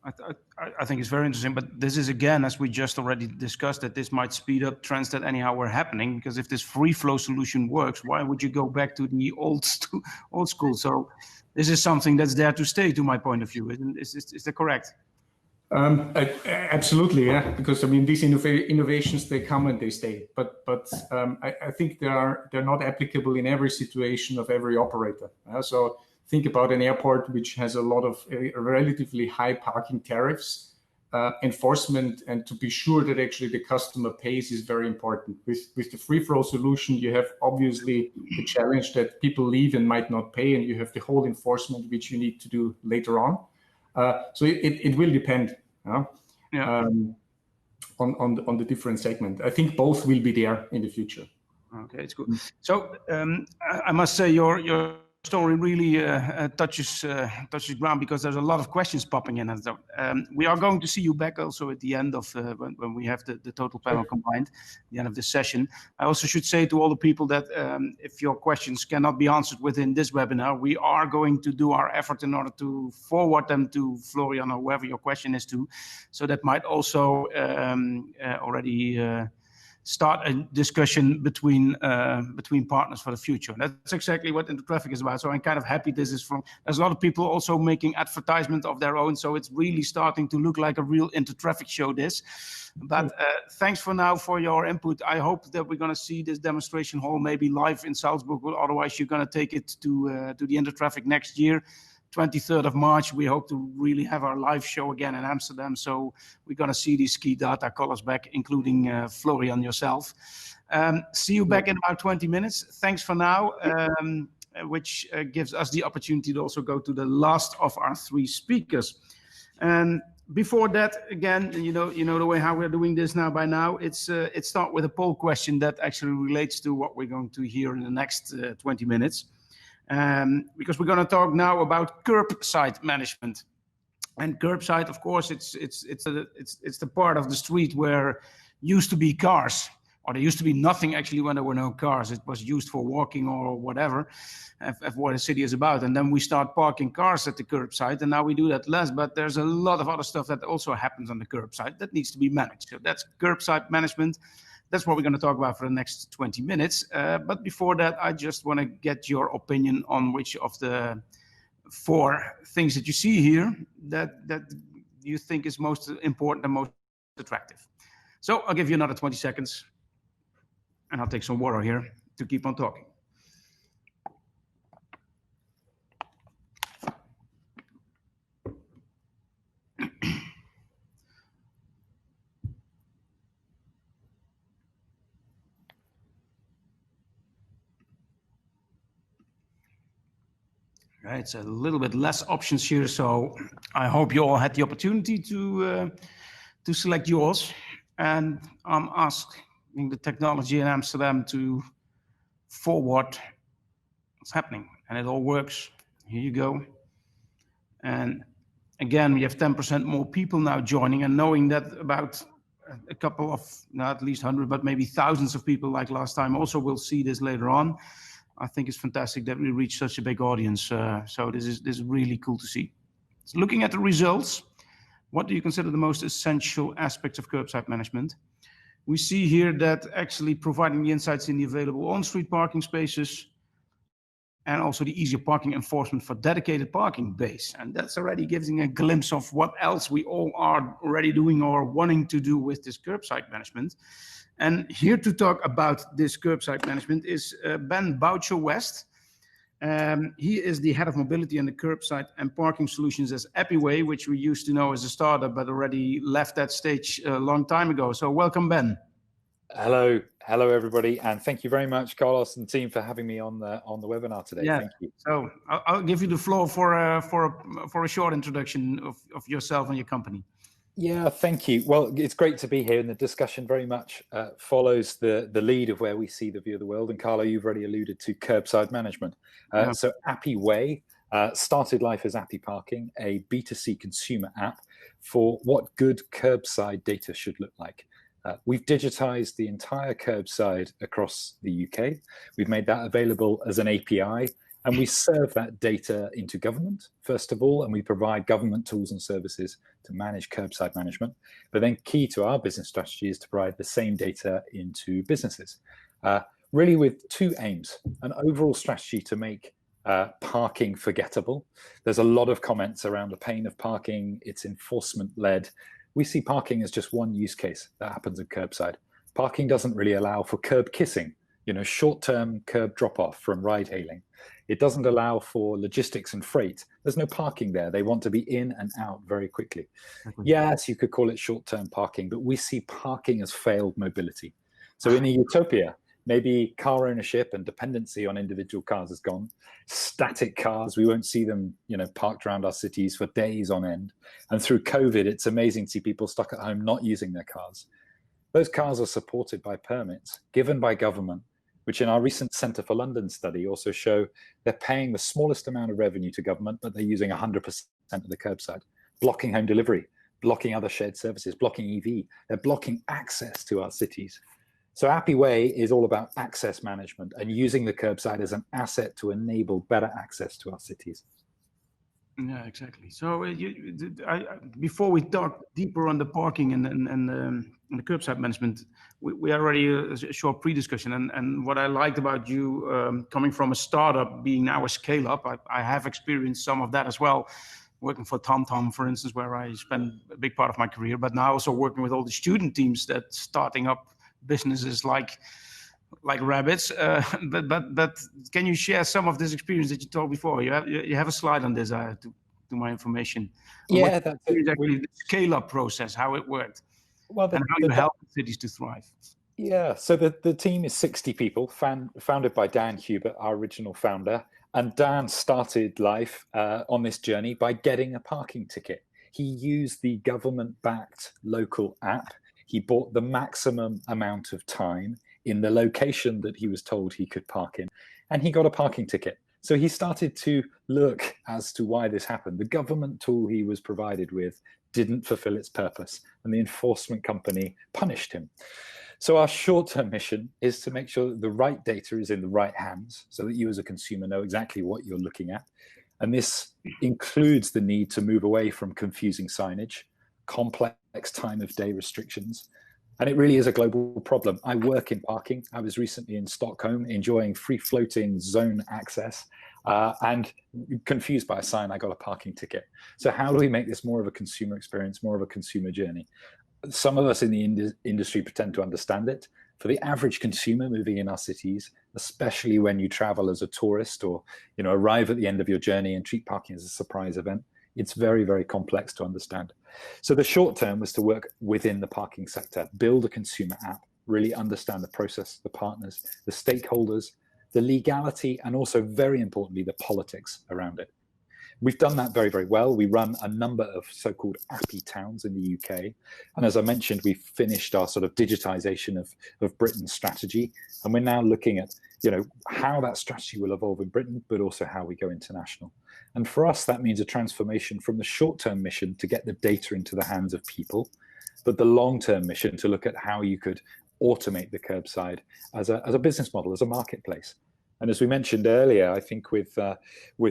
I think it's very interesting, but this is, again, as we just already discussed, that this might speed up trends that anyhow were happening, because if this free flow solution works, why would you go back to the old school? So this is something that's there to stay, to my point of view. Is that correct? Absolutely, yeah. Because I mean, these innovations, they come and they stay. But I think they're not applicable in every situation of every operator. So think about an airport which has a lot of relatively high parking tariffs. Enforcement and to be sure that actually the customer pays is very important. With the free flow solution, you have obviously the challenge that people leave and might not pay, and you have the whole enforcement which you need to do later on. So it will depend on the different segment. I think both will be there in the future. Okay, it's good. So I must say your story really touches ground, because there's a lot of questions popping in. And so, we are going to see you back also at the end of when we have the total panel combined, the end of this session. I also should say to all the people that if your questions cannot be answered within this webinar, we are going to do our effort in order to forward them to Florian or whoever your question is to. So that might also already start a discussion between partners for the future. That's exactly what Intertraffic is about. So I'm kind of happy this is from. There's a lot of people also making advertisement of their own. So it's really starting to look like a real Intertraffic show. This, but thanks for now for your input. I hope that we're going to see this demonstration hall maybe live in Salzburg. Otherwise, you're going to take it to the Intertraffic next year. 23rd of March, we hope to really have our live show again in Amsterdam. So we're going to see these SKIDATA colors back, including Florian, yourself. See you back in about 20 minutes. Thanks for now, which gives us the opportunity to also go to the last of our three speakers. And before that, again, you know the way how we're doing this now by now. It starts with a poll question that actually relates to what we're going to hear in the next 20 minutes. Because we're going to talk now about curbside management, and curbside, of course, it's the part of the street where used to be cars, or there used to be nothing actually when there were no cars. It was used for walking or whatever, of what a city is about. And then we start parking cars at the curbside, and now we do that less. But there's a lot of other stuff that also happens on the curbside that needs to be managed. So that's curbside management. That's what we're going to talk about for the next 20 minutes. But before that, I just want to get your opinion on which of the four things that you see here that you think is most important and most attractive. So I'll give you another 20 seconds, and I'll take some water here to keep on talking. Right, it's a little bit less options here, so I hope you all had the opportunity to select yours. And I'm asking the technology in Amsterdam to forward what's happening, and it all works. Here you go. And again, we have 10% more people now joining, and knowing that about a couple of, not at least 100, but maybe thousands of people like last time also will see this later on. I think it's fantastic that we reach such a big audience. So this is really cool to see. So looking at the results, what do you consider the most essential aspects of curbside management? We see here that actually providing the insights in the available on-street parking spaces, and also the easier parking enforcement for dedicated parking bays. And that's already giving a glimpse of what else we all are already doing or wanting to do with this curbside management. And here to talk about this curbside management is Ben Boutcher-West. He is the head of mobility and the curbside and parking solutions as Appyway, which we used to know as a startup, but already left that stage a long time ago. So welcome, Ben. Hello everybody, and thank you very much, Carlos and team, for having me on the webinar today. Yeah. Thank you. So I'll give you the floor for a short introduction of yourself and your company. Yeah, thank you. Well, it's great to be here, and the discussion very much follows the lead of where we see the view of the world. And Carlo, you've already alluded to curbside management. So Appyway started life as Appy Parking, a B2C consumer app for what good curbside data should look like. We've digitized the entire curbside across the UK. We've made that available as an API, And we serve that data into government, first of all, and we provide government tools and services to manage curbside management. But then key to our business strategy is to provide the same data into businesses, really with two aims: an overall strategy to make parking forgettable. There's a lot of comments around the pain of parking. It's enforcement-led. We see parking as just one use case that happens at curbside. Parking doesn't really allow for curb kissing, short-term curb drop-off from ride-hailing. It doesn't allow for logistics and freight. There's no parking there. They want to be in and out very quickly. Yes, you could call it short-term parking, but we see parking as failed mobility. So in a utopia, maybe car ownership and dependency on individual cars is gone. Static cars, we won't see them, parked around our cities for days on end. And through COVID, it's amazing to see people stuck at home not using their cars. Those cars are supported by permits given by government, which in our recent Centre for London study also show they're paying the smallest amount of revenue to government, but they're using 100% of the curbside, blocking home delivery, blocking other shared services, blocking EV. They're blocking access to our cities. So Appyway is all about access management and using the curbside as an asset to enable better access to our cities. Yeah, exactly. So before we talk deeper on the parking and the curbside management, we already a short pre-discussion. And what I liked about you coming from a startup being now a scale-up, I have experienced some of that as well, working for TomTom, for instance, where I spent a big part of my career, but now also working with all the student teams that starting up businesses like rabbits. But can you share some of this experience that you told before? You have a slide on this to my information. Yeah, that's exactly the scale-up process, how it worked, and how you help cities to thrive. Yeah, so the team is 60 people, founded by Dan Hubert, our original founder. And Dan started life on this journey by getting a parking ticket. He used the government-backed local app. He bought the maximum amount of time in the location that he was told he could park in, and he got a parking ticket. So he started to look as to why this happened. The government tool he was provided with didn't fulfill its purpose, and the enforcement company punished him. So our short-term mission is to make sure that the right data is in the right hands so that you as a consumer know exactly what you're looking at. And this includes the need to move away from confusing signage, complex time of day restrictions. And it really is a global problem. I work in parking. I was recently in Stockholm enjoying free-floating zone access and confused by a sign, I got a parking ticket. So how do we make this more of a consumer experience, more of a consumer journey? Some of us in the industry pretend to understand it. For the average consumer moving in our cities, especially when you travel as a tourist or arrive at the end of your journey and treat parking as a surprise event, it's very, very complex to understand. So the short term was to work within the parking sector, build a consumer app, really understand the process, the partners, the stakeholders, the legality, and also very importantly, the politics around it. We've done that very, very well. We run a number of so-called appy towns in the UK. And as I mentioned, we've finished our sort of digitization of Britain's strategy. And we're now looking at, how that strategy will evolve in Britain, but also how we go international. And for us, that means a transformation from the short-term mission to get the data into the hands of people, but the long-term mission to look at how you could automate the curbside as a business model, as a marketplace. And as we mentioned earlier, I think with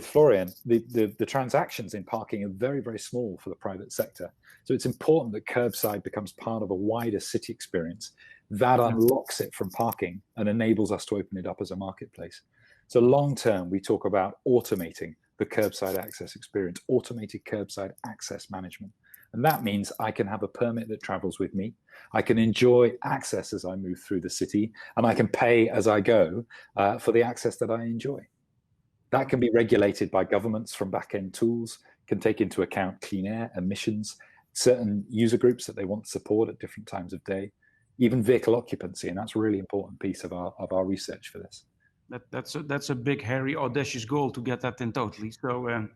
Florian, the transactions in parking are very, very small for the private sector. So it's important that curbside becomes part of a wider city experience that unlocks it from parking and enables us to open it up as a marketplace. So long term, we talk about automating the curbside access experience, automated curbside access management. And that means I can have a permit that travels with me. I can enjoy access as I move through the city, and I can pay as I go for the access that I enjoy. That can be regulated by governments from back-end tools, can take into account clean air, emissions, certain user groups that they want support at different times of day, even vehicle occupancy. And that's a really important piece of our research for this. That's a big, hairy, audacious goal to get that in totally. So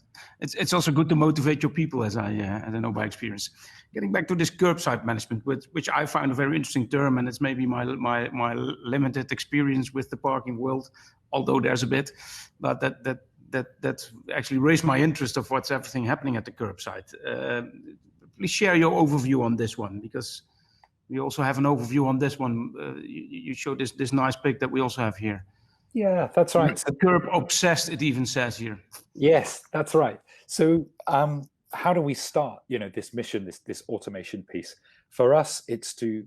it's also good to motivate your people, as I know by experience. Getting back to this curbside management, which I find a very interesting term, and it's maybe my limited experience with the parking world, although there's a bit, but that actually raised my interest of what's everything happening at the curbside. Please share your overview on this one, because we also have an overview on this one. You showed this nice pic that we also have here. Yeah, that's right. Curb obsessed, it even says here. Yes, that's right. So how do we start, this mission, this automation piece? For us, it's to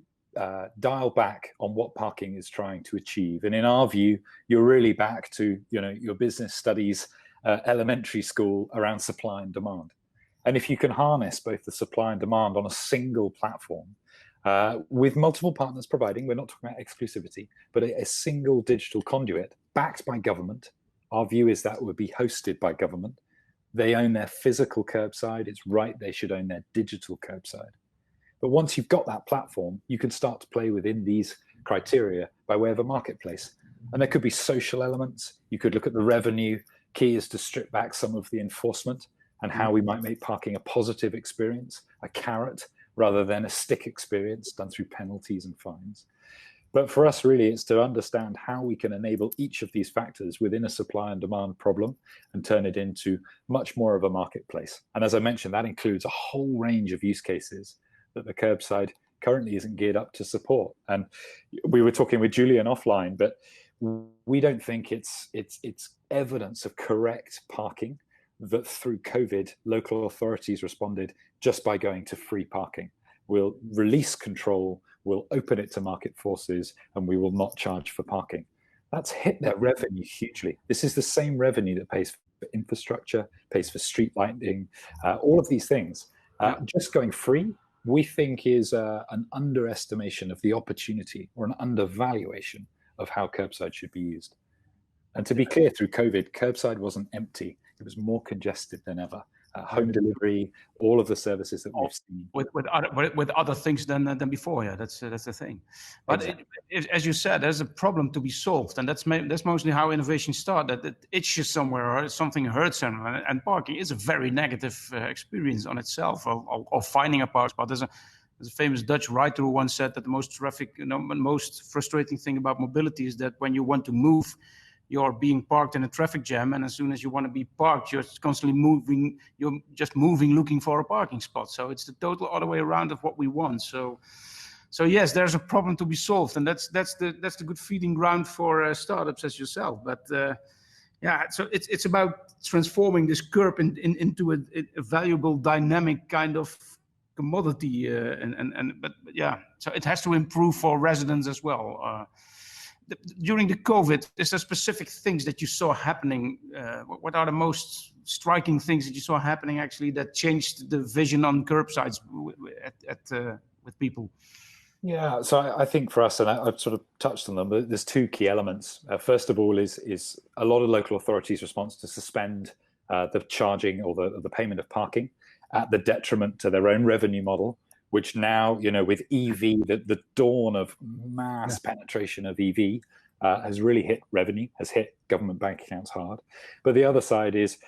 dial back on what parking is trying to achieve. And in our view, you're really back to, your business studies, elementary school around supply and demand. And if you can harness both the supply and demand on a single platform, with multiple partners providing, we're not talking about exclusivity, but a single digital conduit backed by government. Our view is that would be hosted by government. They own their physical curbside. It's right they should own their digital curbside. But once you've got that platform, you can start to play within these criteria by way of a marketplace. And there could be social elements. You could look at the revenue. Key is to strip back some of the enforcement and how we might make parking a positive experience, a carrot, rather than a stick experience done through penalties and fines. But for us, really, it's to understand how we can enable each of these factors within a supply and demand problem and turn it into much more of a marketplace. And as I mentioned, that includes a whole range of use cases that the curbside currently isn't geared up to support. And we were talking with Julian offline, but we don't think it's evidence of correct parking that through COVID, local authorities responded just by going to free parking. We'll release control, we'll open it to market forces, and we will not charge for parking. That's hit their revenue hugely. This is the same revenue that pays for infrastructure, pays for street lighting, all of these things. Just going free, we think is an underestimation of the opportunity or an undervaluation of how curbside should be used. And to be clear, through COVID, curbside wasn't empty. It was more congested than ever. Home delivery, all of the services that we've seen. With other things than before, yeah, that's the thing. But exactly. As you said, there's a problem to be solved, and that's mostly how innovation started. That it itches somewhere or something hurts them, and parking is a very negative experience on itself of finding a parking spot. There's a famous Dutch writer who once said that the most most frustrating thing about mobility is that when you want to move, you're being parked in a traffic jam, and as soon as you want to be parked, you're constantly moving. You're just moving, looking for a parking spot. So it's the total other way around of what we want. So yes, there's a problem to be solved, and that's the good feeding ground for startups as yourself. But so it's about transforming this curb into a valuable, dynamic kind of commodity, so it has to improve for residents as well. During the COVID, is there specific things that you saw happening? What are the most striking things that you saw happening actually that changed the vision on curbsides with people? Yeah, so I think for us, and I've sort of touched on them, but there's two key elements. First of all is a lot of local authorities' response to suspend the charging or the payment of parking at the detriment to their own revenue model, which now, with EV, the dawn of mass penetration of EV has really hit revenue, has hit government bank accounts hard. But the other side is,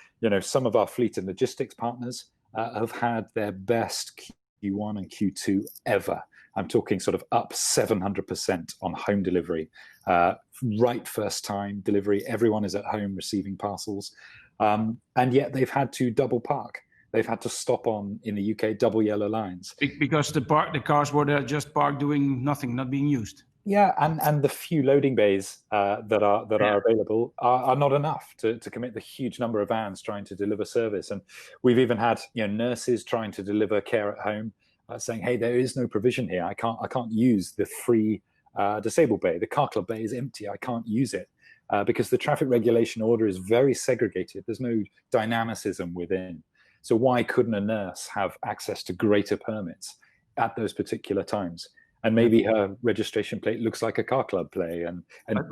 some of our fleet and logistics partners have had their best Q1 and Q2 ever. I'm talking sort of up 700% on home delivery, right first time delivery. Everyone is at home receiving parcels. And yet they've had to double park. They've had to stop on, in the UK, double yellow lines. Because the cars were there just parked doing nothing, not being used. Yeah, and the few loading bays that are available are not enough to commit the huge number of vans trying to deliver service. And we've even had nurses trying to deliver care at home, saying, "Hey, there is no provision here. I can't use the free disabled bay. The car club bay is empty. I can't use it because the traffic regulation order is very segregated. There's no dynamicism within. So why couldn't a nurse have access to greater permits at those particular times? And maybe her registration plate looks like a car club play." But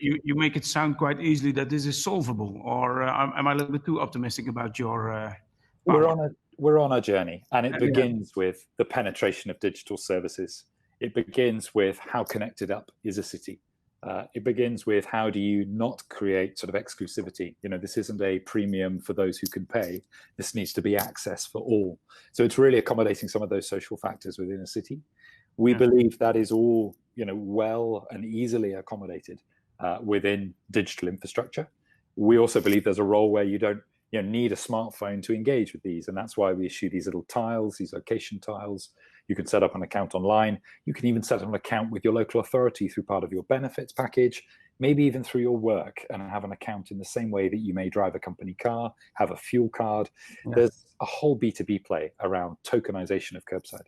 you make it sound quite easily that this is solvable, or am I a little bit too optimistic about your? We're on a journey, and it begins with the penetration of digital services. It begins with how connected up is a city. It begins with how do you not create sort of exclusivity? This isn't a premium for those who can pay. This needs to be access for all. So it's really accommodating some of those social factors within a city. We believe that is all, well and easily accommodated within digital infrastructure. We also believe there's a role where you don't need a smartphone to engage with these. And that's why we issue these little tiles, these location tiles. You can set up an account online. You can even set up an account with your local authority through part of your benefits package. maybe even through your work, and have an account in the same way that you may drive a company car, have a fuel card. Yeah. There's a whole B2B play around tokenization of curbside.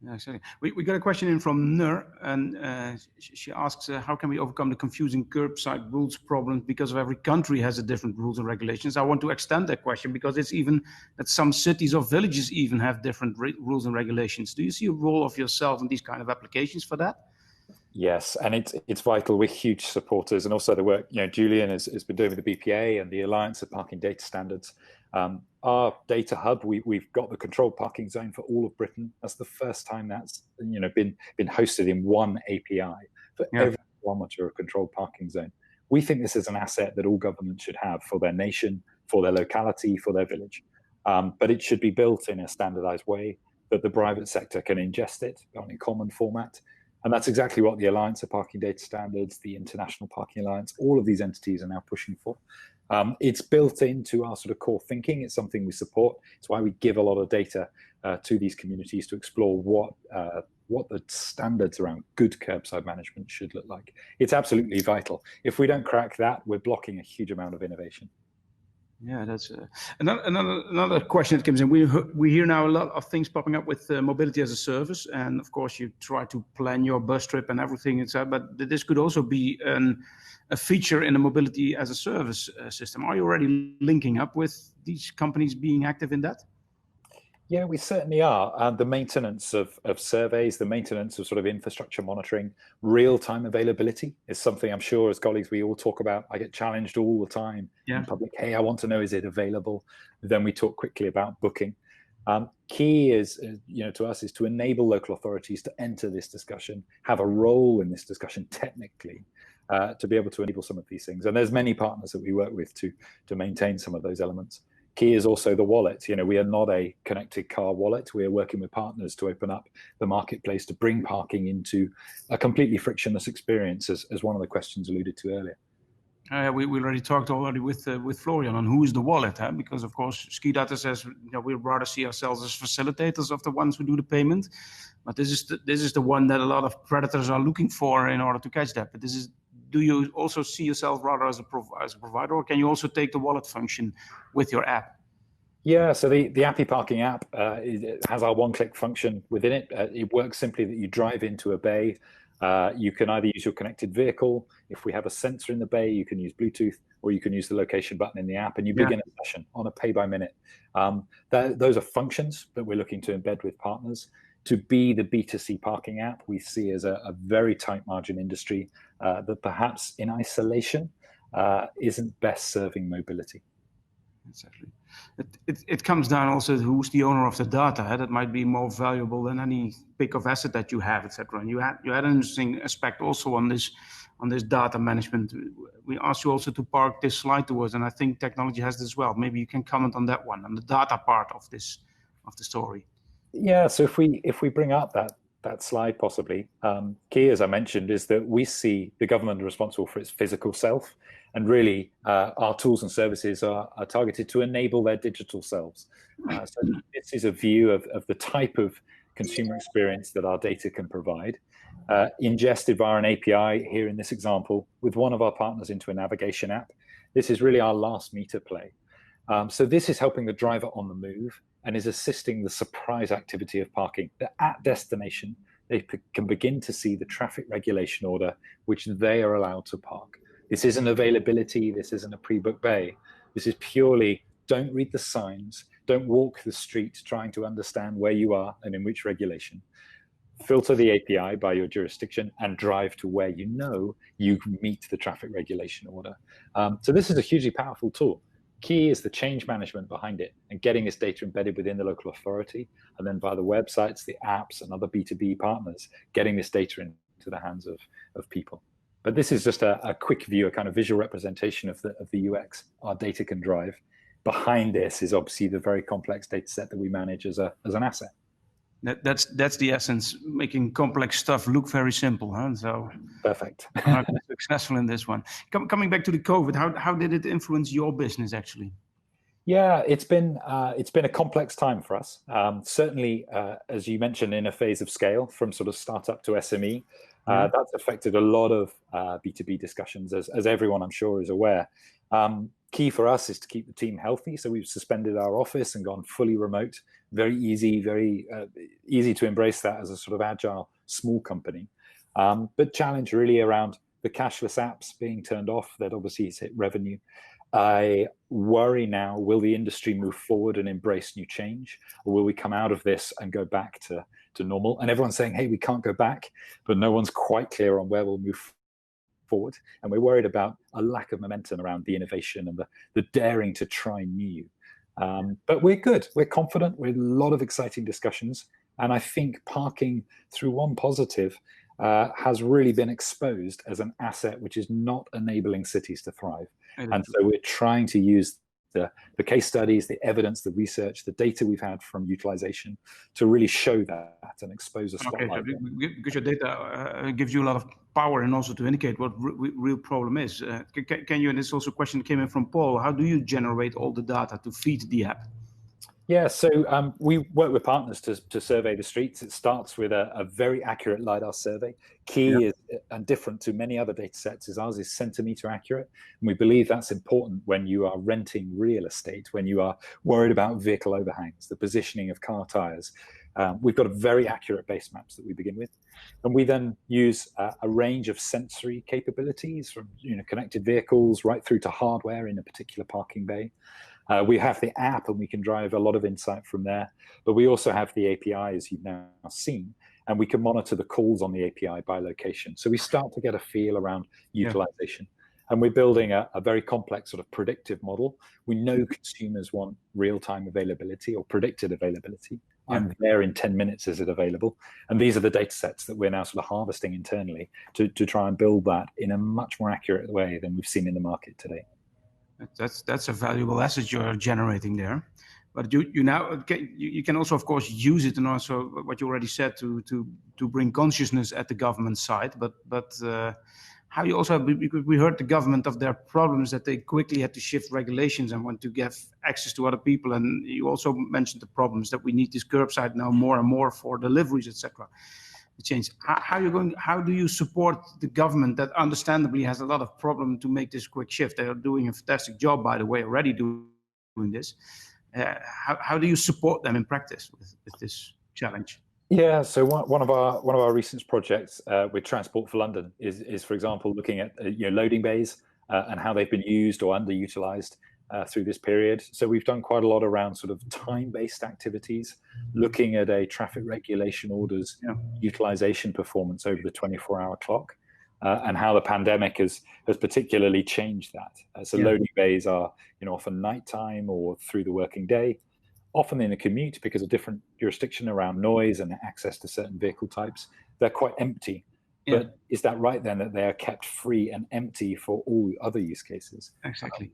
Yeah, exactly. We got a question in from Nur, and she asks, how can we overcome the confusing curbside rules problems, because of every country has a different rules and regulations? I want to extend that question because it's even that some cities or villages even have different rules and regulations. Do you see a role of yourself in these kind of applications for that? Yes, and it's vital. We're huge supporters, and also the work Julian has been doing with the BPA and the Alliance of Parking Data Standards. Our data hub, we've got the controlled parking zone for all of Britain. That's the first time that's been hosted in one API for every kilometre of controlled parking zone. We think this is an asset that all governments should have for their nation, for their locality, for their village. But it should be built in a standardised way that the private sector can ingest it on a common format. And that's exactly what the Alliance of Parking Data Standards, the International Parking Alliance, all of these entities are now pushing for. It's built into our sort of core thinking. It's something we support. It's why we give a lot of data to these communities to explore what the standards around good curbside management should look like. It's absolutely vital. If we don't crack that, we're blocking a huge amount of innovation. Yeah, that's another question that comes in. We hear now a lot of things popping up with mobility as a service, and of course you try to plan your bus trip and everything, but this could also be a feature in a mobility as a service system. Are you already linking up with these companies being active in that? Yeah, we certainly are. The maintenance of surveys, the maintenance of sort of infrastructure monitoring, real-time availability is something I'm sure as colleagues we all talk about. I get challenged all the time in public. Hey, I want to know, is it available? Then we talk quickly about booking. Key is, to us, is to enable local authorities to enter this discussion, have a role in this discussion technically, to be able to enable some of these things. And there's many partners that we work with to maintain some of those elements. Key is also the wallet. We are not a connected car wallet. We are working with partners to open up the marketplace to bring parking into a completely frictionless experience, as one of the questions alluded to earlier. We already talked with Florian on who is the wallet, because of course SKIDATA says we'd rather see ourselves as facilitators of the ones who do the payment, but this is the one that a lot of predators are looking for in order to catch that. But do you also see yourself rather as a provider, or can you also take the wallet function with your app? Yeah, so the Appy Parking app has our one-click function within it. It works simply that you drive into a bay. You can either use your connected vehicle. If we have a sensor in the bay, you can use Bluetooth, or you can use the location button in the app, and you begin a session on a pay-by-minute. Those are functions that we're looking to embed with partners. To be the B2C parking app, we see as a very tight margin industry that perhaps in isolation isn't best serving mobility. Exactly. It comes down also to who's the owner of the data. That might be more valuable than any pick of asset that you have, etc. And you had an interesting aspect also on this data management. We asked you also to park this slide towards, and I think technology has this as well. Maybe you can comment on that one, on the data part of the story. Yeah, so if we bring up that slide possibly, key, as I mentioned, is that we see the government responsible for its physical self, and really our tools and services are targeted to enable their digital selves. So this is a view of the type of consumer experience that our data can provide, ingested via an API here in this example with one of our partners into a navigation app. This is really our last meter play. So this is helping the driver on the move and is assisting the surprise activity of parking. That at destination, they can begin to see the traffic regulation order, which they are allowed to park. This isn't availability. This isn't a pre-booked bay. This is purely don't read the signs, don't walk the street trying to understand where you are and in which regulation. Filter the API by your jurisdiction and drive to where you know you meet the traffic regulation order. So this is a hugely powerful tool. Key is the change management behind it and getting this data embedded within the local authority, and then via the websites, the apps, and other B2B partners, getting this data into the hands of people. But this is just a quick view, a kind of visual representation of the UX our data can drive. Behind this is obviously the very complex data set that we manage as an asset. That's the essence, making complex stuff look very simple, huh? So perfect. I'm successful in this one. Coming back to the COVID, how did it influence your business actually? Yeah, it's been a complex time for us. Certainly, as you mentioned, in a phase of scale from sort of startup to SME. That's affected a lot of B2B discussions, as everyone I'm sure is aware. Key for us is to keep the team healthy, so we've suspended our office and gone fully remote. Very easy to embrace that as a sort of agile small company. But challenge really around the cashless apps being turned off. That obviously has hit revenue. I worry now, will the industry move forward and embrace new change, or will we come out of this and go back to normal? And everyone's saying, hey, we can't go back, but no one's quite clear on where we'll move forward. And we're worried about a lack of momentum around the innovation and the daring to try new. But we're good. We're confident. We're a lot of exciting discussions. And I think parking, through one positive, has really been exposed as an asset which is not enabling cities to thrive. And so we're trying to use the case studies, the evidence, the research, the data we've had from utilization to really show that and expose a spotlight. Okay, because your data gives you a lot of power and also to indicate what real problem is. Can you, and this also a question that came in from Paul, how do you generate all the data to feed the app? Yeah, so we work with partners to survey the streets. It starts with a very accurate LiDAR survey. Key is, and different to many other data sets, is ours is centimeter accurate. And we believe that's important when you are renting real estate, when you are worried about vehicle overhangs, the positioning of car tires. We've got a very accurate base maps that we begin with. And we then use a range of sensory capabilities from connected vehicles right through to hardware in a particular parking bay. We have the app and we can drive a lot of insight from there, but we also have the API, as you've now seen, and we can monitor the calls on the API by location. So we start to get a feel around utilization. And we're building a very complex sort of predictive model. We know consumers want real-time availability or predicted availability. I'm there in 10 minutes, is it available? And these are the data sets that we're now sort of harvesting internally to try and build that in a much more accurate way than we've seen in the market today. That's a valuable asset you're generating there, but you can also, of course, use it, and also what you already said to bring consciousness at the government side. But how you also, because we heard the government of their problems that they quickly had to shift regulations and want to give access to other people, and you also mentioned the problems that we need this curbside now more and more for deliveries, etc. Change. How do you support the government that understandably has a lot of problem to make this quick shift? They are doing a fantastic job, by the way, already doing this. How do you support them in practice with this challenge? Yeah, so one of our recent projects with Transport for London is for example, looking at loading bays and how they've been used or underutilized through this period. So we've done quite a lot around sort of time-based activities, looking at a traffic regulation orders utilization performance over the 24-hour clock, and how the pandemic has particularly changed that. So loading bays are often nighttime or through the working day, often in a commute because of different jurisdiction around noise and access to certain vehicle types. They're quite empty. But is that right then that they are kept free and empty for all other use cases? Exactly.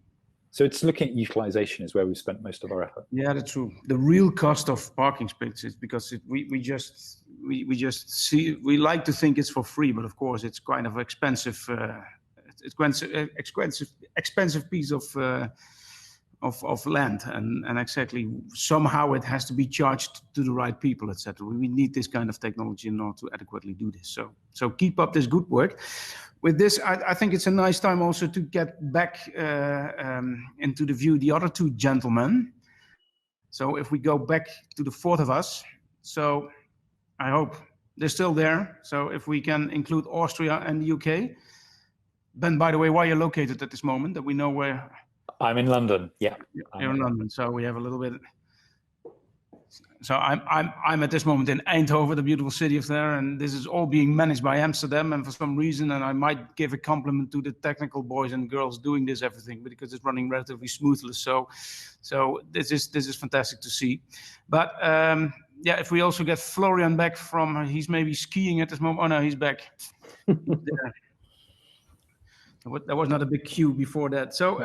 So it's looking at utilization is where we've spent most of our effort. Yeah, that's true. The real cost of parking spaces, because we just see, we like to think it's for free, but of course it's kind of expensive piece of land, and exactly somehow it has to be charged to the right people, etc. We need this kind of technology in order to adequately do this. So keep up this good work. With this, I think it's a nice time also to get back into the view the other two gentlemen. So if we go back to the fourth of us, so I hope they're still there. So if we can include Austria and the UK. Ben, by the way, where you're located at this moment, that we know where. I'm in London. Yeah, you're in London. So we have a little bit. So I'm at this moment in Eindhoven, the beautiful city of there, and this is all being managed by Amsterdam. And for some reason, and I might give a compliment to the technical boys and girls doing this everything, because it's running relatively smoothly. So this is fantastic to see. But yeah, if we also get Florian back from, he's maybe skiing at this moment. Oh no, he's back. There was not a big queue before that. So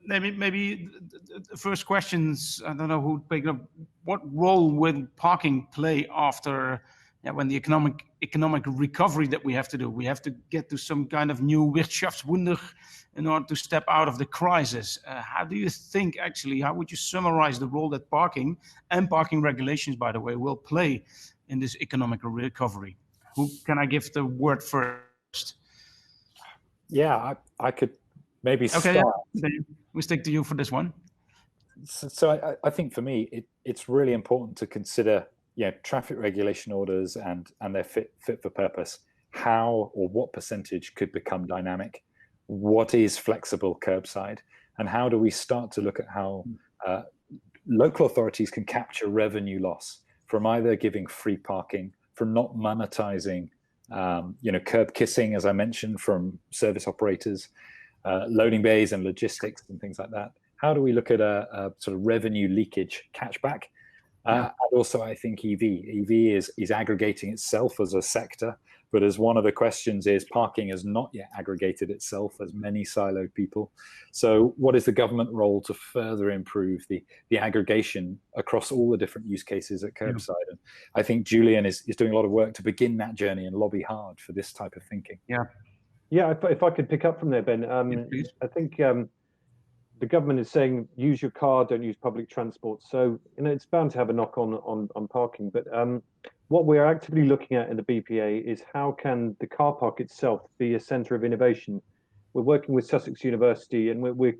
maybe the first questions, I don't know who would pick up. What role will parking play after when the economic recovery that we have to do? We have to get to some kind of new Wirtschaftswunder in order to step out of the crisis. How do you think, actually, how would you summarize the role that parking and parking regulations, by the way, will play in this economic recovery? Who can I give the word first? Yeah, I could maybe start. Yeah. We stick to you for this one. So I think for me, it's really important to consider, traffic regulation orders and their fit for purpose. How or what percentage could become dynamic? What is flexible curbside? And how do we start to look at how local authorities can capture revenue loss from either giving free parking, from not monetizing, curb kissing, as I mentioned, from service operators, loading bays and logistics and things like that. How do we look at a sort of revenue leakage catchback? And also, I think EV is aggregating itself as a sector, but as one of the questions is, parking has not yet aggregated itself as many siloed people. So what is the government role to further improve the aggregation across all the different use cases at curbside? And I think Julian is doing a lot of work to begin that journey and lobby hard for this type of thinking. Yeah, if I could pick up from there, Ben, I think the government is saying use your car, don't use public transport. So it's bound to have a knock on parking. But what we're actively looking at in the BPA is how can the car park itself be a centre of innovation. We're working with Sussex University, and we're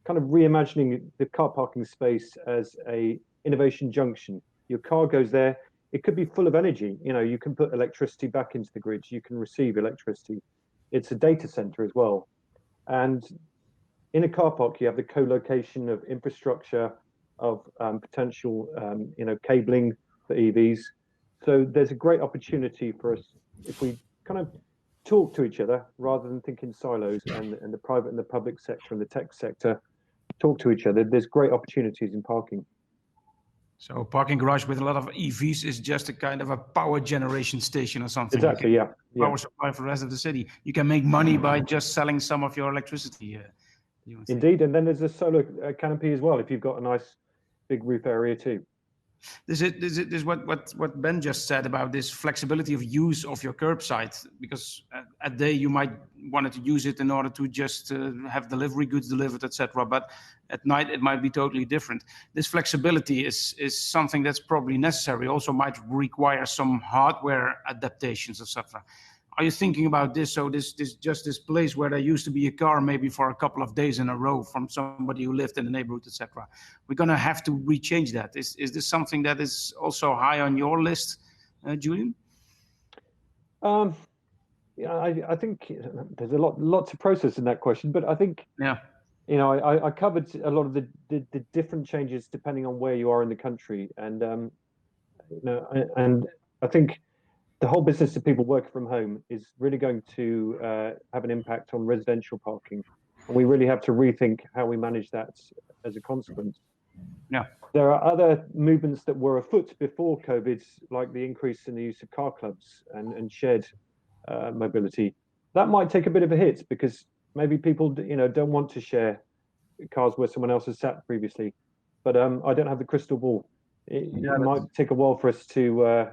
kind of reimagining the car parking space as a innovation junction. Your car goes there. It could be full of energy. You can put electricity back into the grid. You can receive electricity. It's a data center as well. And in a car park, you have the co-location of infrastructure, of potential, cabling for EVs. So there's a great opportunity for us if we kind of talk to each other rather than think in silos, and the private and the public sector and the tech sector talk to each other. There's great opportunities in parking. So parking garage with a lot of EVs is just a kind of a power generation station or something. Exactly, yeah. Power supply for the rest of the city. You can make money by just selling some of your electricity. Indeed, and then there's a solar canopy as well if you've got a nice big roof area too. This is what Ben just said about this flexibility of use of your curbside, because at day you might want to use it in order to just have delivery goods delivered, etc. But at night it might be totally different. This flexibility is something that's probably necessary. Also might require some hardware adaptations, etc. Are you thinking about this? So this place where there used to be a car maybe for a couple of days in a row from somebody who lived in the neighborhood, etc. We're going to have to rechange that. Is this something that is also high on your list, Julian? I think there's a lot to process in that question, but I think I covered a lot of the different changes depending on where you are in the country, and and I think the whole business of people working from home is really going to have an impact on residential parking. And we really have to rethink how we manage that as a consequence. Yeah. There are other movements that were afoot before COVID, like the increase in the use of car clubs and shared mobility. That might take a bit of a hit because maybe people don't want to share cars where someone else has sat previously. But I don't have the crystal ball. It might take a while for us to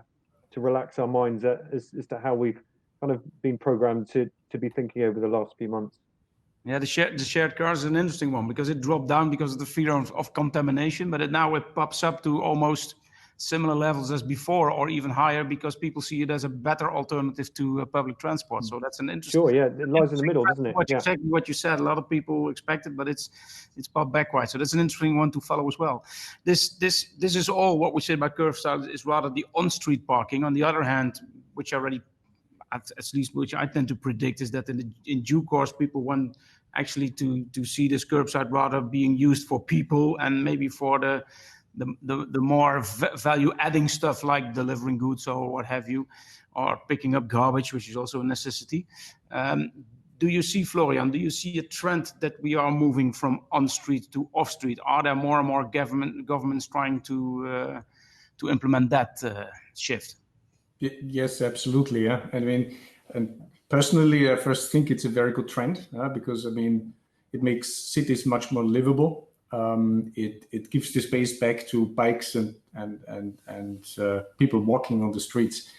relax our minds as to how we've kind of been programmed to be thinking over the last few months. Yeah, the shared car is an interesting one because it dropped down because of the fear of contamination, but now it pops up to almost similar levels as before or even higher because people see it as a better alternative to public transport. So that's an interesting. Sure, yeah, it lies in the middle, doesn't it? Exactly what you said. A lot of people expect it, but it's popped back quite. So that's an interesting one to follow as well. This is all what we say about curbside is rather the on-street parking. On the other hand, which already, at least which I tend to predict, is that in due course people want actually to see this curbside rather being used for people and maybe for the more value-adding stuff like delivering goods or what have you, or picking up garbage, which is also a necessity. Do you see, Florian, do you see a trend that we are moving from on-street to off-street? Are there more and more governments trying to implement that shift? Yes, absolutely. Yeah, I mean, and personally, I first think it's a very good trend because I mean, it makes cities much more livable. It gives the space back to bikes and people walking on the streets,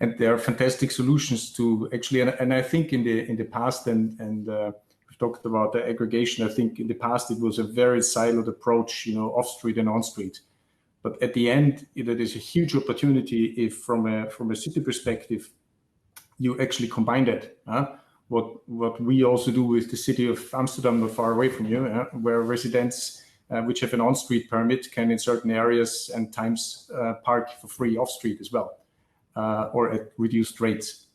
and there are fantastic solutions to actually. And I think in the past, and we've talked about the aggregation. I think in the past it was a very siloed approach, off street and on street. But at the end, it is a huge opportunity if, from a city perspective, you actually combine that. What we also do with the city of Amsterdam, not far away from you, where residents which have an on-street permit can in certain areas and times park for free off-street as well, or at reduced rates.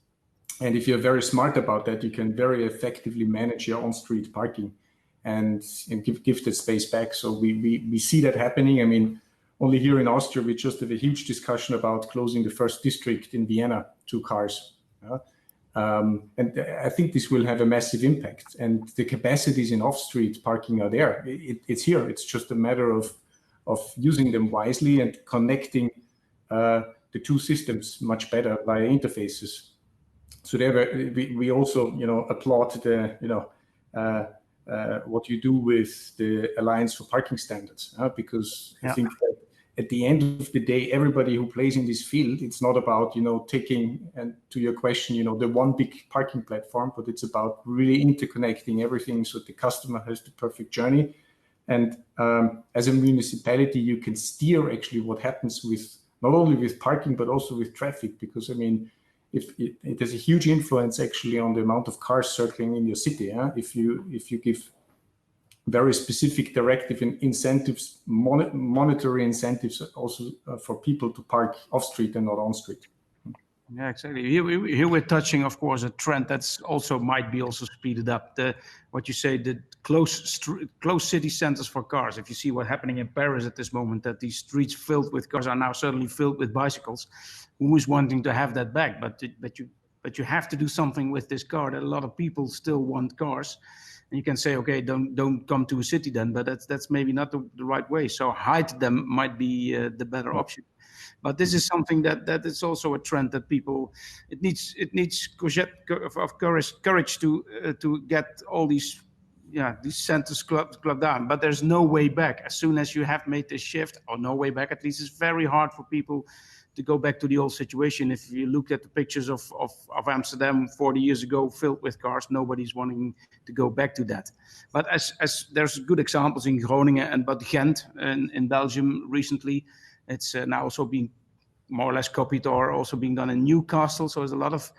And if you're very smart about that, you can very effectively manage your on-street parking and give that space back. So we see that happening. I mean, only here in Austria, we just have a huge discussion about closing the first district in Vienna to cars. And I think this will have a massive impact. And the capacities in off-street parking are there. It's here. It's just a matter of using them wisely and connecting the two systems much better via interfaces. So there we also, applaud the, what you do with the Alliance for Parking Standards, because I think that at the end of the day, everybody who plays in this field, it's not about, taking, and to your question, the one big parking platform, but it's about really interconnecting everything so the customer has the perfect journey. And as a municipality, you can steer actually what happens with, not only with parking, but also with traffic, because I mean, if it has a huge influence actually on the amount of cars circling in your city. If you give very specific directive and incentives, monetary incentives also for people to park off street and not on street. Yeah, exactly. Here we're touching, of course, a trend that's also might be also speeded up. What you say, the close city centers for cars. If you see what's happening in Paris at this moment, that these streets filled with cars are now suddenly filled with bicycles. Who is wanting to have that back? But you have to do something with this car. That a lot of people still want cars. And you can say, okay, don't come to a city then, but that's maybe not the right way. So hide them might be the better option. But this is something that is also a trend that people, it needs courage to get all these centers clubbed down. But there's no way back. As soon as you have made this shift, or no way back, at least it's very hard for people to go back to the old situation. If you look at the pictures of Amsterdam 40 years ago filled with cars, nobody's wanting to go back to that. But as there's good examples in Groningen and but Ghent in Belgium recently, it's now also being more or less copied or also being done in Newcastle. So there's a lot of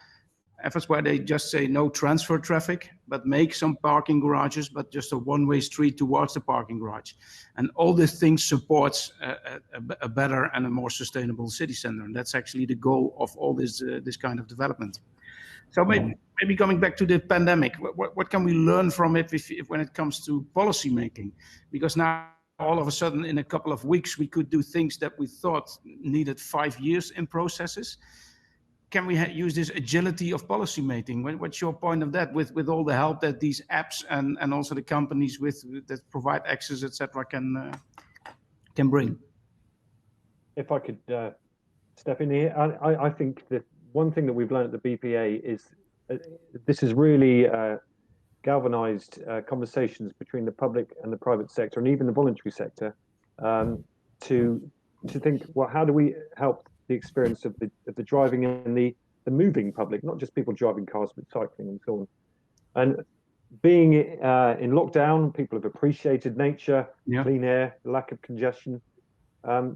efforts where they just say no transfer traffic, but make some parking garages, but just a one-way street towards the parking garage. And all these things supports a better and a more sustainable city center. And that's actually the goal of all this kind of development. So maybe coming back to the pandemic, what can we learn from it when it comes to policy making? Because now all of a sudden in a couple of weeks, we could do things that we thought needed 5 years in processes. Can we use this agility of policy making? What's your point of that with all the help that these apps and also the companies that provide access, etc., can bring? If I could step in here, I think that one thing that we've learned at the BPA is this has really galvanized conversations between the public and the private sector and even the voluntary sector to think, well, how do we help the experience of the driving and the moving public, not just people driving cars, but cycling and so on. And being in lockdown, people have appreciated nature, clean air, lack of congestion. A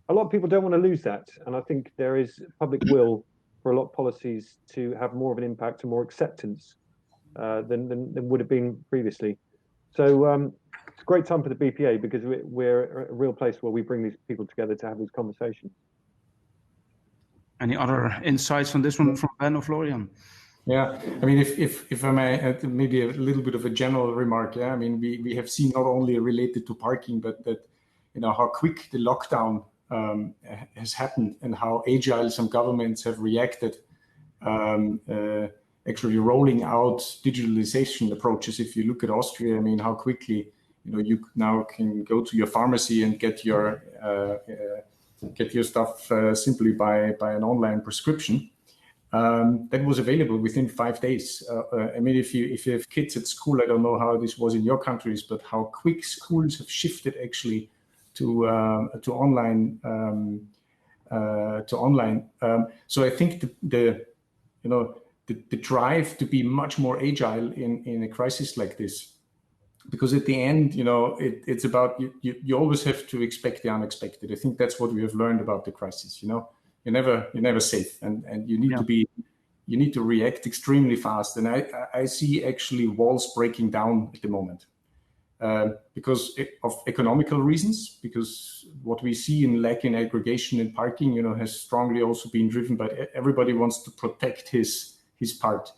lot of people don't want to lose that. And I think there is public will for a lot of policies to have more of an impact and more acceptance than would have been previously. So it's a great time for the BPA because we're a real place where we bring these people together to have these conversations. Any other insights on this one from Ben or Florian? Yeah, I mean, if I may, maybe a little bit of a general remark. Yeah, I mean, we have seen not only related to parking, but that how quick the lockdown has happened and how agile some governments have reacted. Actually, rolling out digitalization approaches. If you look at Austria, I mean, how quickly you now can go to your pharmacy and get your stuff simply by an online prescription. That was available within 5 days. I mean, if you have kids at school, I don't know how this was in your countries, but how quick schools have shifted actually to online. So I think the drive to be much more agile in a crisis like this, because at the end, it's about you always have to expect the unexpected. I think that's what we have learned about the crisis. You're never safe, and you need to be you need to react extremely fast. And I see actually walls breaking down at the moment because of economical reasons, because what we see in lack in aggregation and parking, has strongly also been driven by everybody wants to protect his part.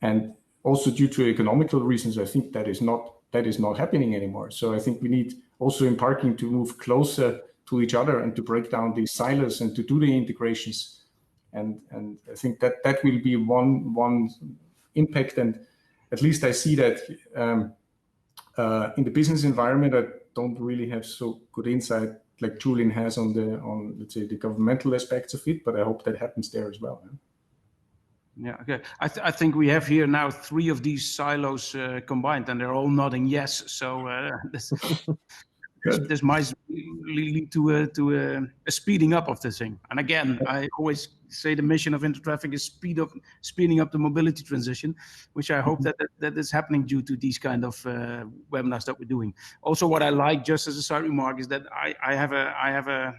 And also due to economical reasons, I think that is not happening anymore. So I think we need also in parking to move closer to each other and to break down these silos and to do the integrations. And I think that will be one impact. And at least I see that in the business environment, I don't really have so good insight like Julian has on let's say the governmental aspects of it, but I hope that happens there as well. Yeah, okay. I think we have here now 3 of these silos combined, and they're all nodding yes. So this might lead to a speeding up of this thing. And again, I always say the mission of Intertraffic is speeding up the mobility transition, which I hope that is happening due to these kind of webinars that we're doing. Also, what I like, just as a side remark, is that I have a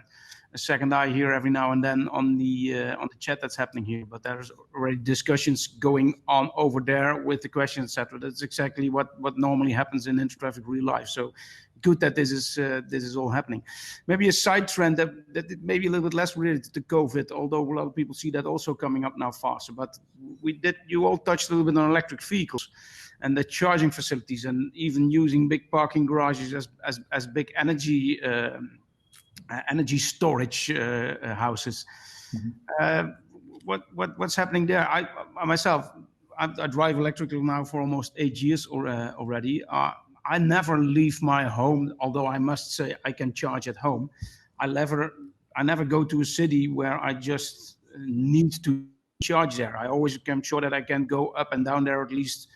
second eye here every now and then on the chat that's happening here, but there's already discussions going on over there with the questions, etc. That's exactly what normally happens in Intertraffic real life. So good that this is all happening. Maybe a side trend that may be a little bit less related to COVID, although a lot of people see that also coming up now faster. But you all touched a little bit on electric vehicles and the charging facilities, and even using big parking garages as big energy storage houses. Mm-hmm. What's happening there? I myself drive electrical now for almost 8 years already. I never leave my home, although I must say I can charge at home. I never go to a city where I just need to charge there. I always am sure that I can go up and down there, at least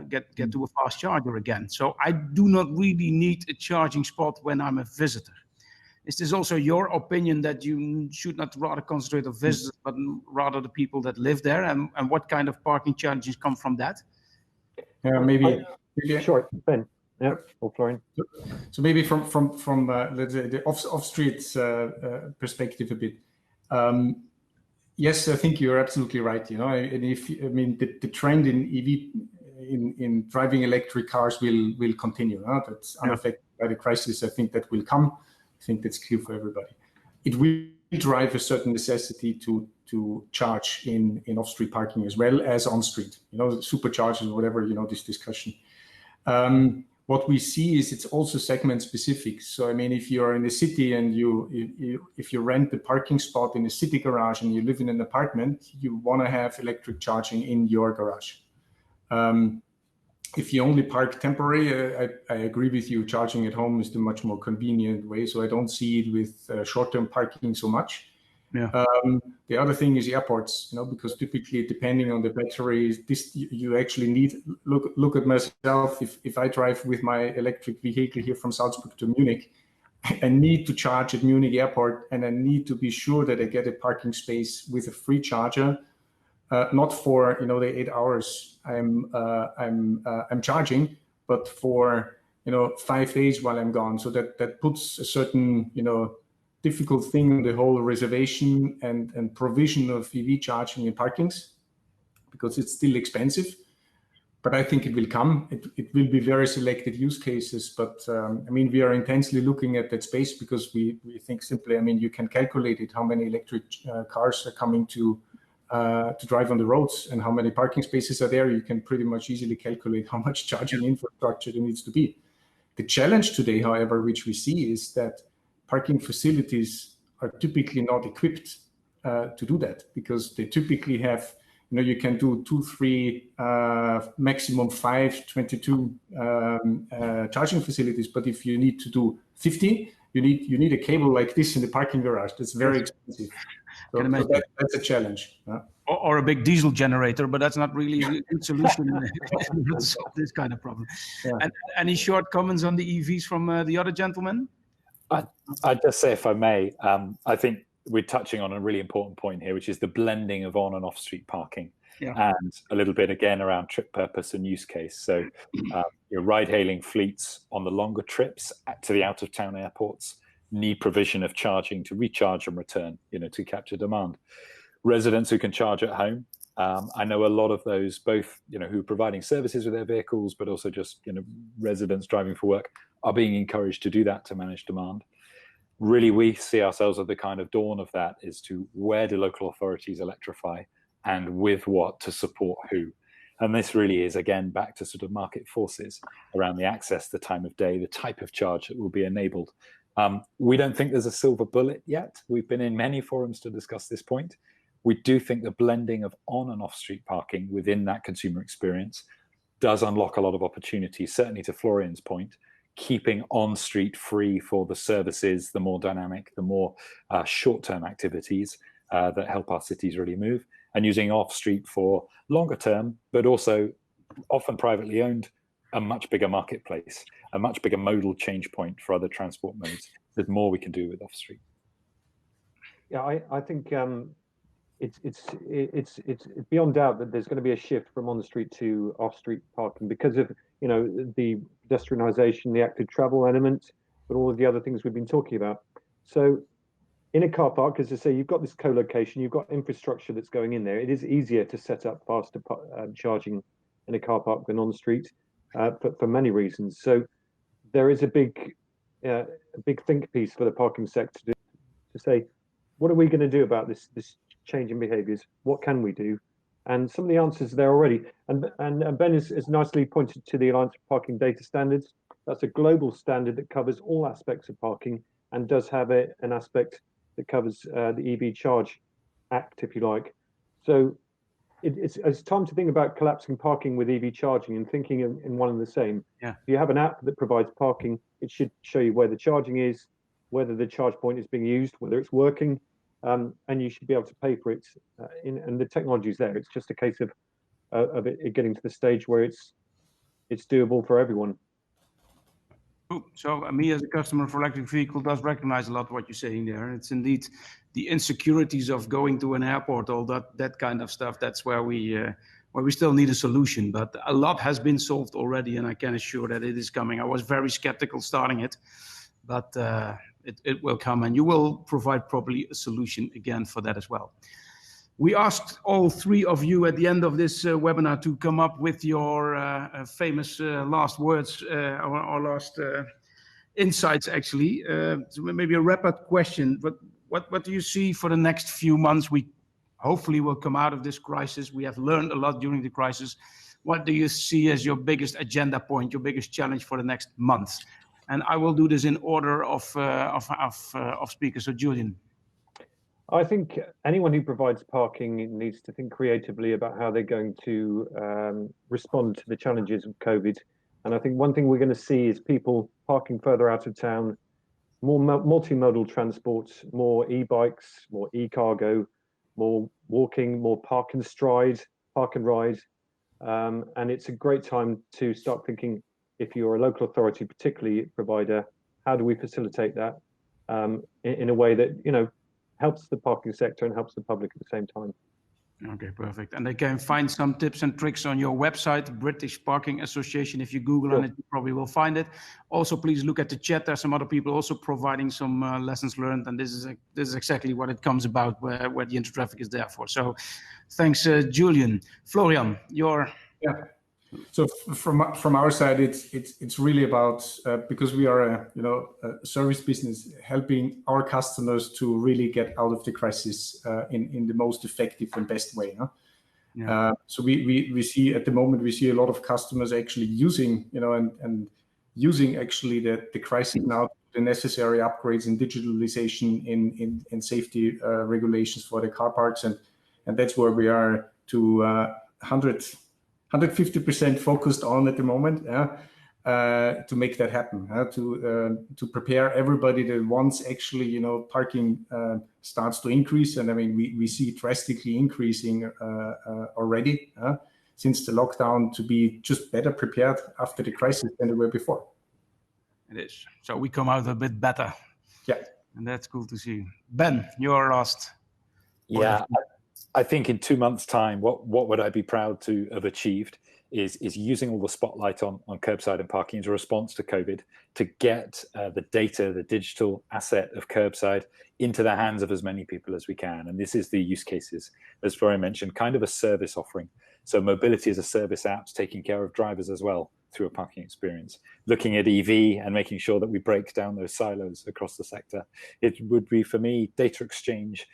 get to a fast charger again. So I do not really need a charging spot when I'm a visitor. Is this also your opinion that you should not rather concentrate on visitors, but rather the people that live there? And what kind of parking charges come from that? Maybe. Sure, Ben. Yeah, or Florian. So maybe from let's say the off-street perspective a bit. Yes, I think you're absolutely right. And the trend in EV in driving electric cars will continue. That's unaffected by the crisis. I think that will come. I think that's clear for everybody. It will drive a certain necessity to charge in off-street parking as well as on-street. Superchargers or whatever. This discussion. What we see is it's also segment specific. So if you're in a city and if you rent the parking spot in a city garage and you live in an apartment, you want to have electric charging in your garage. If you only park temporary, I agree with you. Charging at home is the much more convenient way. So I don't see it with short-term parking so much. Yeah. The other thing is airports, because typically depending on the battery, you actually need look at myself. If I drive with my electric vehicle here from Salzburg to Munich, I need to charge at Munich airport, and I need to be sure that I get a parking space with a free charger, not for the 8 hours I'm charging, but for 5 days while I'm gone. So that puts a certain difficult thing on the whole reservation and provision of EV charging in parkings, because it's still expensive. But I think it will come. It will be very selected use cases. But we are intensely looking at that space, because we think simply, you can calculate it, how many electric cars are coming to drive on the roads and how many parking spaces are there. You can pretty much easily calculate how much charging infrastructure there needs to be. The challenge today, however, which we see, is that parking facilities are typically not equipped to do that, because they typically have, you can do 2, 3, maximum 5, 22 charging facilities. But if you need to do 50, you need a cable like this in the parking garage. That's very expensive. So that's a challenge. Or a big diesel generator, but that's not really a good solution to solve this kind of problem. Yeah. And any short comments on the EVs from the other gentleman? I'd just say, if I may, I think we're touching on a really important point here, which is the blending of on and off street parking, and a little bit again around trip purpose and use case. So your ride-hailing fleets on the longer trips to the out-of-town airports need provision of charging to recharge and return, to capture demand. Residents who can charge at home I know a lot of those, both who are providing services with their vehicles, but also just residents driving for work, are being encouraged to do that to manage demand. Really, we see ourselves at the kind of dawn of that, is to where do local authorities electrify and with what to support who. And this really is, again, back to sort of market forces around the access, the time of day, the type of charge that will be enabled. We don't think there's a silver bullet yet. We've been in many forums to discuss this point. We do think the blending of on and off street parking within that consumer experience does unlock a lot of opportunities, certainly to Florian's point, keeping on street free for the services, the more dynamic, the more short-term activities that help our cities really move, and using off street for longer term, but also often privately owned, a much bigger marketplace, a much bigger modal change point for other transport modes. There's more we can do with off street. Yeah, I think it's beyond doubt that there's going to be a shift from on the street to off street parking because of the pedestrianisation, the active travel element, but all of the other things we've been talking about. So in a car park, as I say, you've got this co-location, you've got infrastructure that's going in there. It is easier to set up faster charging in a car park than on the street for many reasons. So there is a big think piece for the parking sector to say, what are we going to do about this change in behaviours? What can we do? And some of the answers are there already. And Ben has nicely pointed to the Alliance for Parking Data Standards. That's a global standard that covers all aspects of parking and does have an aspect that covers the EV Charge Act, if you like. So it's time to think about collapsing parking with EV charging and thinking in one and the same. Yeah. If you have an app that provides parking, it should show you where the charging is, whether the charge point is being used, whether it's working, and you should be able to pay for it. And the technology is there. It's just a case of it getting to the stage where it's doable for everyone. So me as a customer for electric vehicle does recognize a lot what you're saying there. It's indeed the insecurities of going to an airport, all that kind of stuff. That's where we still need a solution. But a lot has been solved already, and I can assure that it is coming. I was very skeptical starting it, but it will come, and you will provide probably a solution again for that as well. We asked all three of you at the end of this webinar to come up with your famous last words or last insights, actually. So maybe a wrap-up question, but what do you see for the next few months? We hopefully will come out of this crisis. We have learned a lot during the crisis. What do you see as your biggest agenda point, your biggest challenge for the next month? And I will do this in order of speakers. So Julian. I think anyone who provides parking needs to think creatively about how they're going to respond to the challenges of COVID. And I think one thing we're going to see is people parking further out of town, more multimodal transport, more e-bikes, more e-cargo, more walking, more park and stride, park and ride. And it's a great time to start thinking, if you're a local authority, particularly provider, how do we facilitate that in a way that, helps the parking sector and helps the public at the same time. Okay, perfect. And they can find some tips and tricks on your website, British Parking Association. If you Google on it, you probably will find it. Also, please look at the chat. There's some other people also providing some lessons learned, and this is exactly what it comes about, where the Intertraffic is there for. So, thanks, Julian. Florian, Yeah. So from our side, it's really about because we are a service business, helping our customers to really get out of the crisis in the most effective and best way. Huh? Yeah. So we see at the moment a lot of customers actually using and using actually the crisis now, the necessary upgrades in digitalization in safety regulations for the car parks, and that's where we are to 150% focused on at the moment, to make that happen, to prepare everybody that once actually parking starts to increase, and I mean we see drastically increasing already since the lockdown, to be just better prepared after the crisis than they were before. It is. So we come out a bit better. Yeah, and that's cool to see. Ben, you're last. Yeah. I think in 2 months' time, what would I be proud to have achieved is using all the spotlight on curbside and parking as a response to COVID to get the data, the digital asset of curbside into the hands of as many people as we can. And this is the use cases, as Florian mentioned, kind of a service offering. So mobility as a service apps taking care of drivers as well through a parking experience. Looking at EV and making sure that we break down those silos across the sector. It would be, for me, data exchange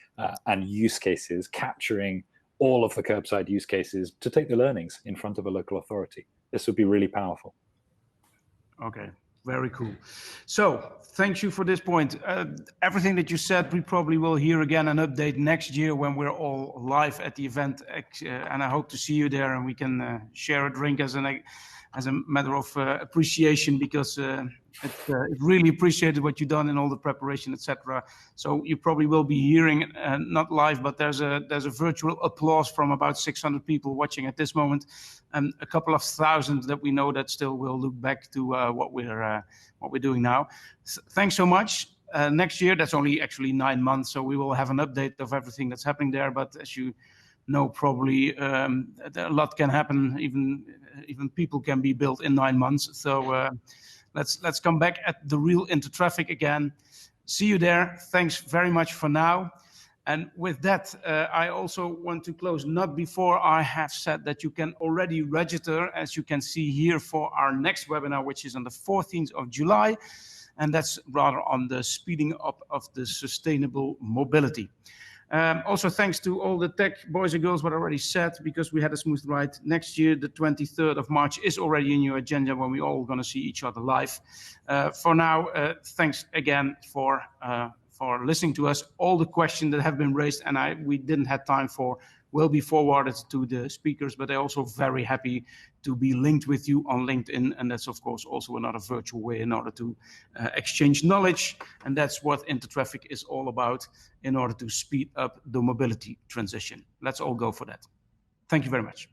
and use cases, capturing all of the curbside use cases to take the learnings in front of a local authority. This would be really powerful. Okay, very cool. So thank you for this point. Everything that you said, we probably will hear again an update next year when we're all live at the event. And I hope to see you there and we can share a drink as a matter of appreciation, because it's really appreciated what you've done in all the preparation, etc. So you probably will be hearing, not live, but there's a virtual applause from about 600 people watching at this moment, and a couple of thousand that we know that still will look back to what we're doing now. Thanks so much. Next year, that's only actually 9 months, so we will have an update of everything that's happening there. But as you know, probably a lot can happen. Even people can be built in 9 months. So let's come back at the real Intertraffic again. See you there. Thanks very much for now. And with that, I also want to close, not before I have said that you can already register, as you can see here, for our next webinar, which is on the 14th of July. And that's rather on the speeding up of the sustainable mobility. Also, thanks to all the tech boys and girls, what I already said, because we had a smooth ride. Next year, the 23rd of March is already in your agenda when we're all going to see each other live. For now, thanks again for listening to us. All the questions that have been raised and we didn't have time for will be forwarded to the speakers, but they're also very happy to be linked with you on LinkedIn. And that's, of course, also another virtual way in order to exchange knowledge. And that's what Intertraffic is all about in order to speed up the mobility transition. Let's all go for that. Thank you very much.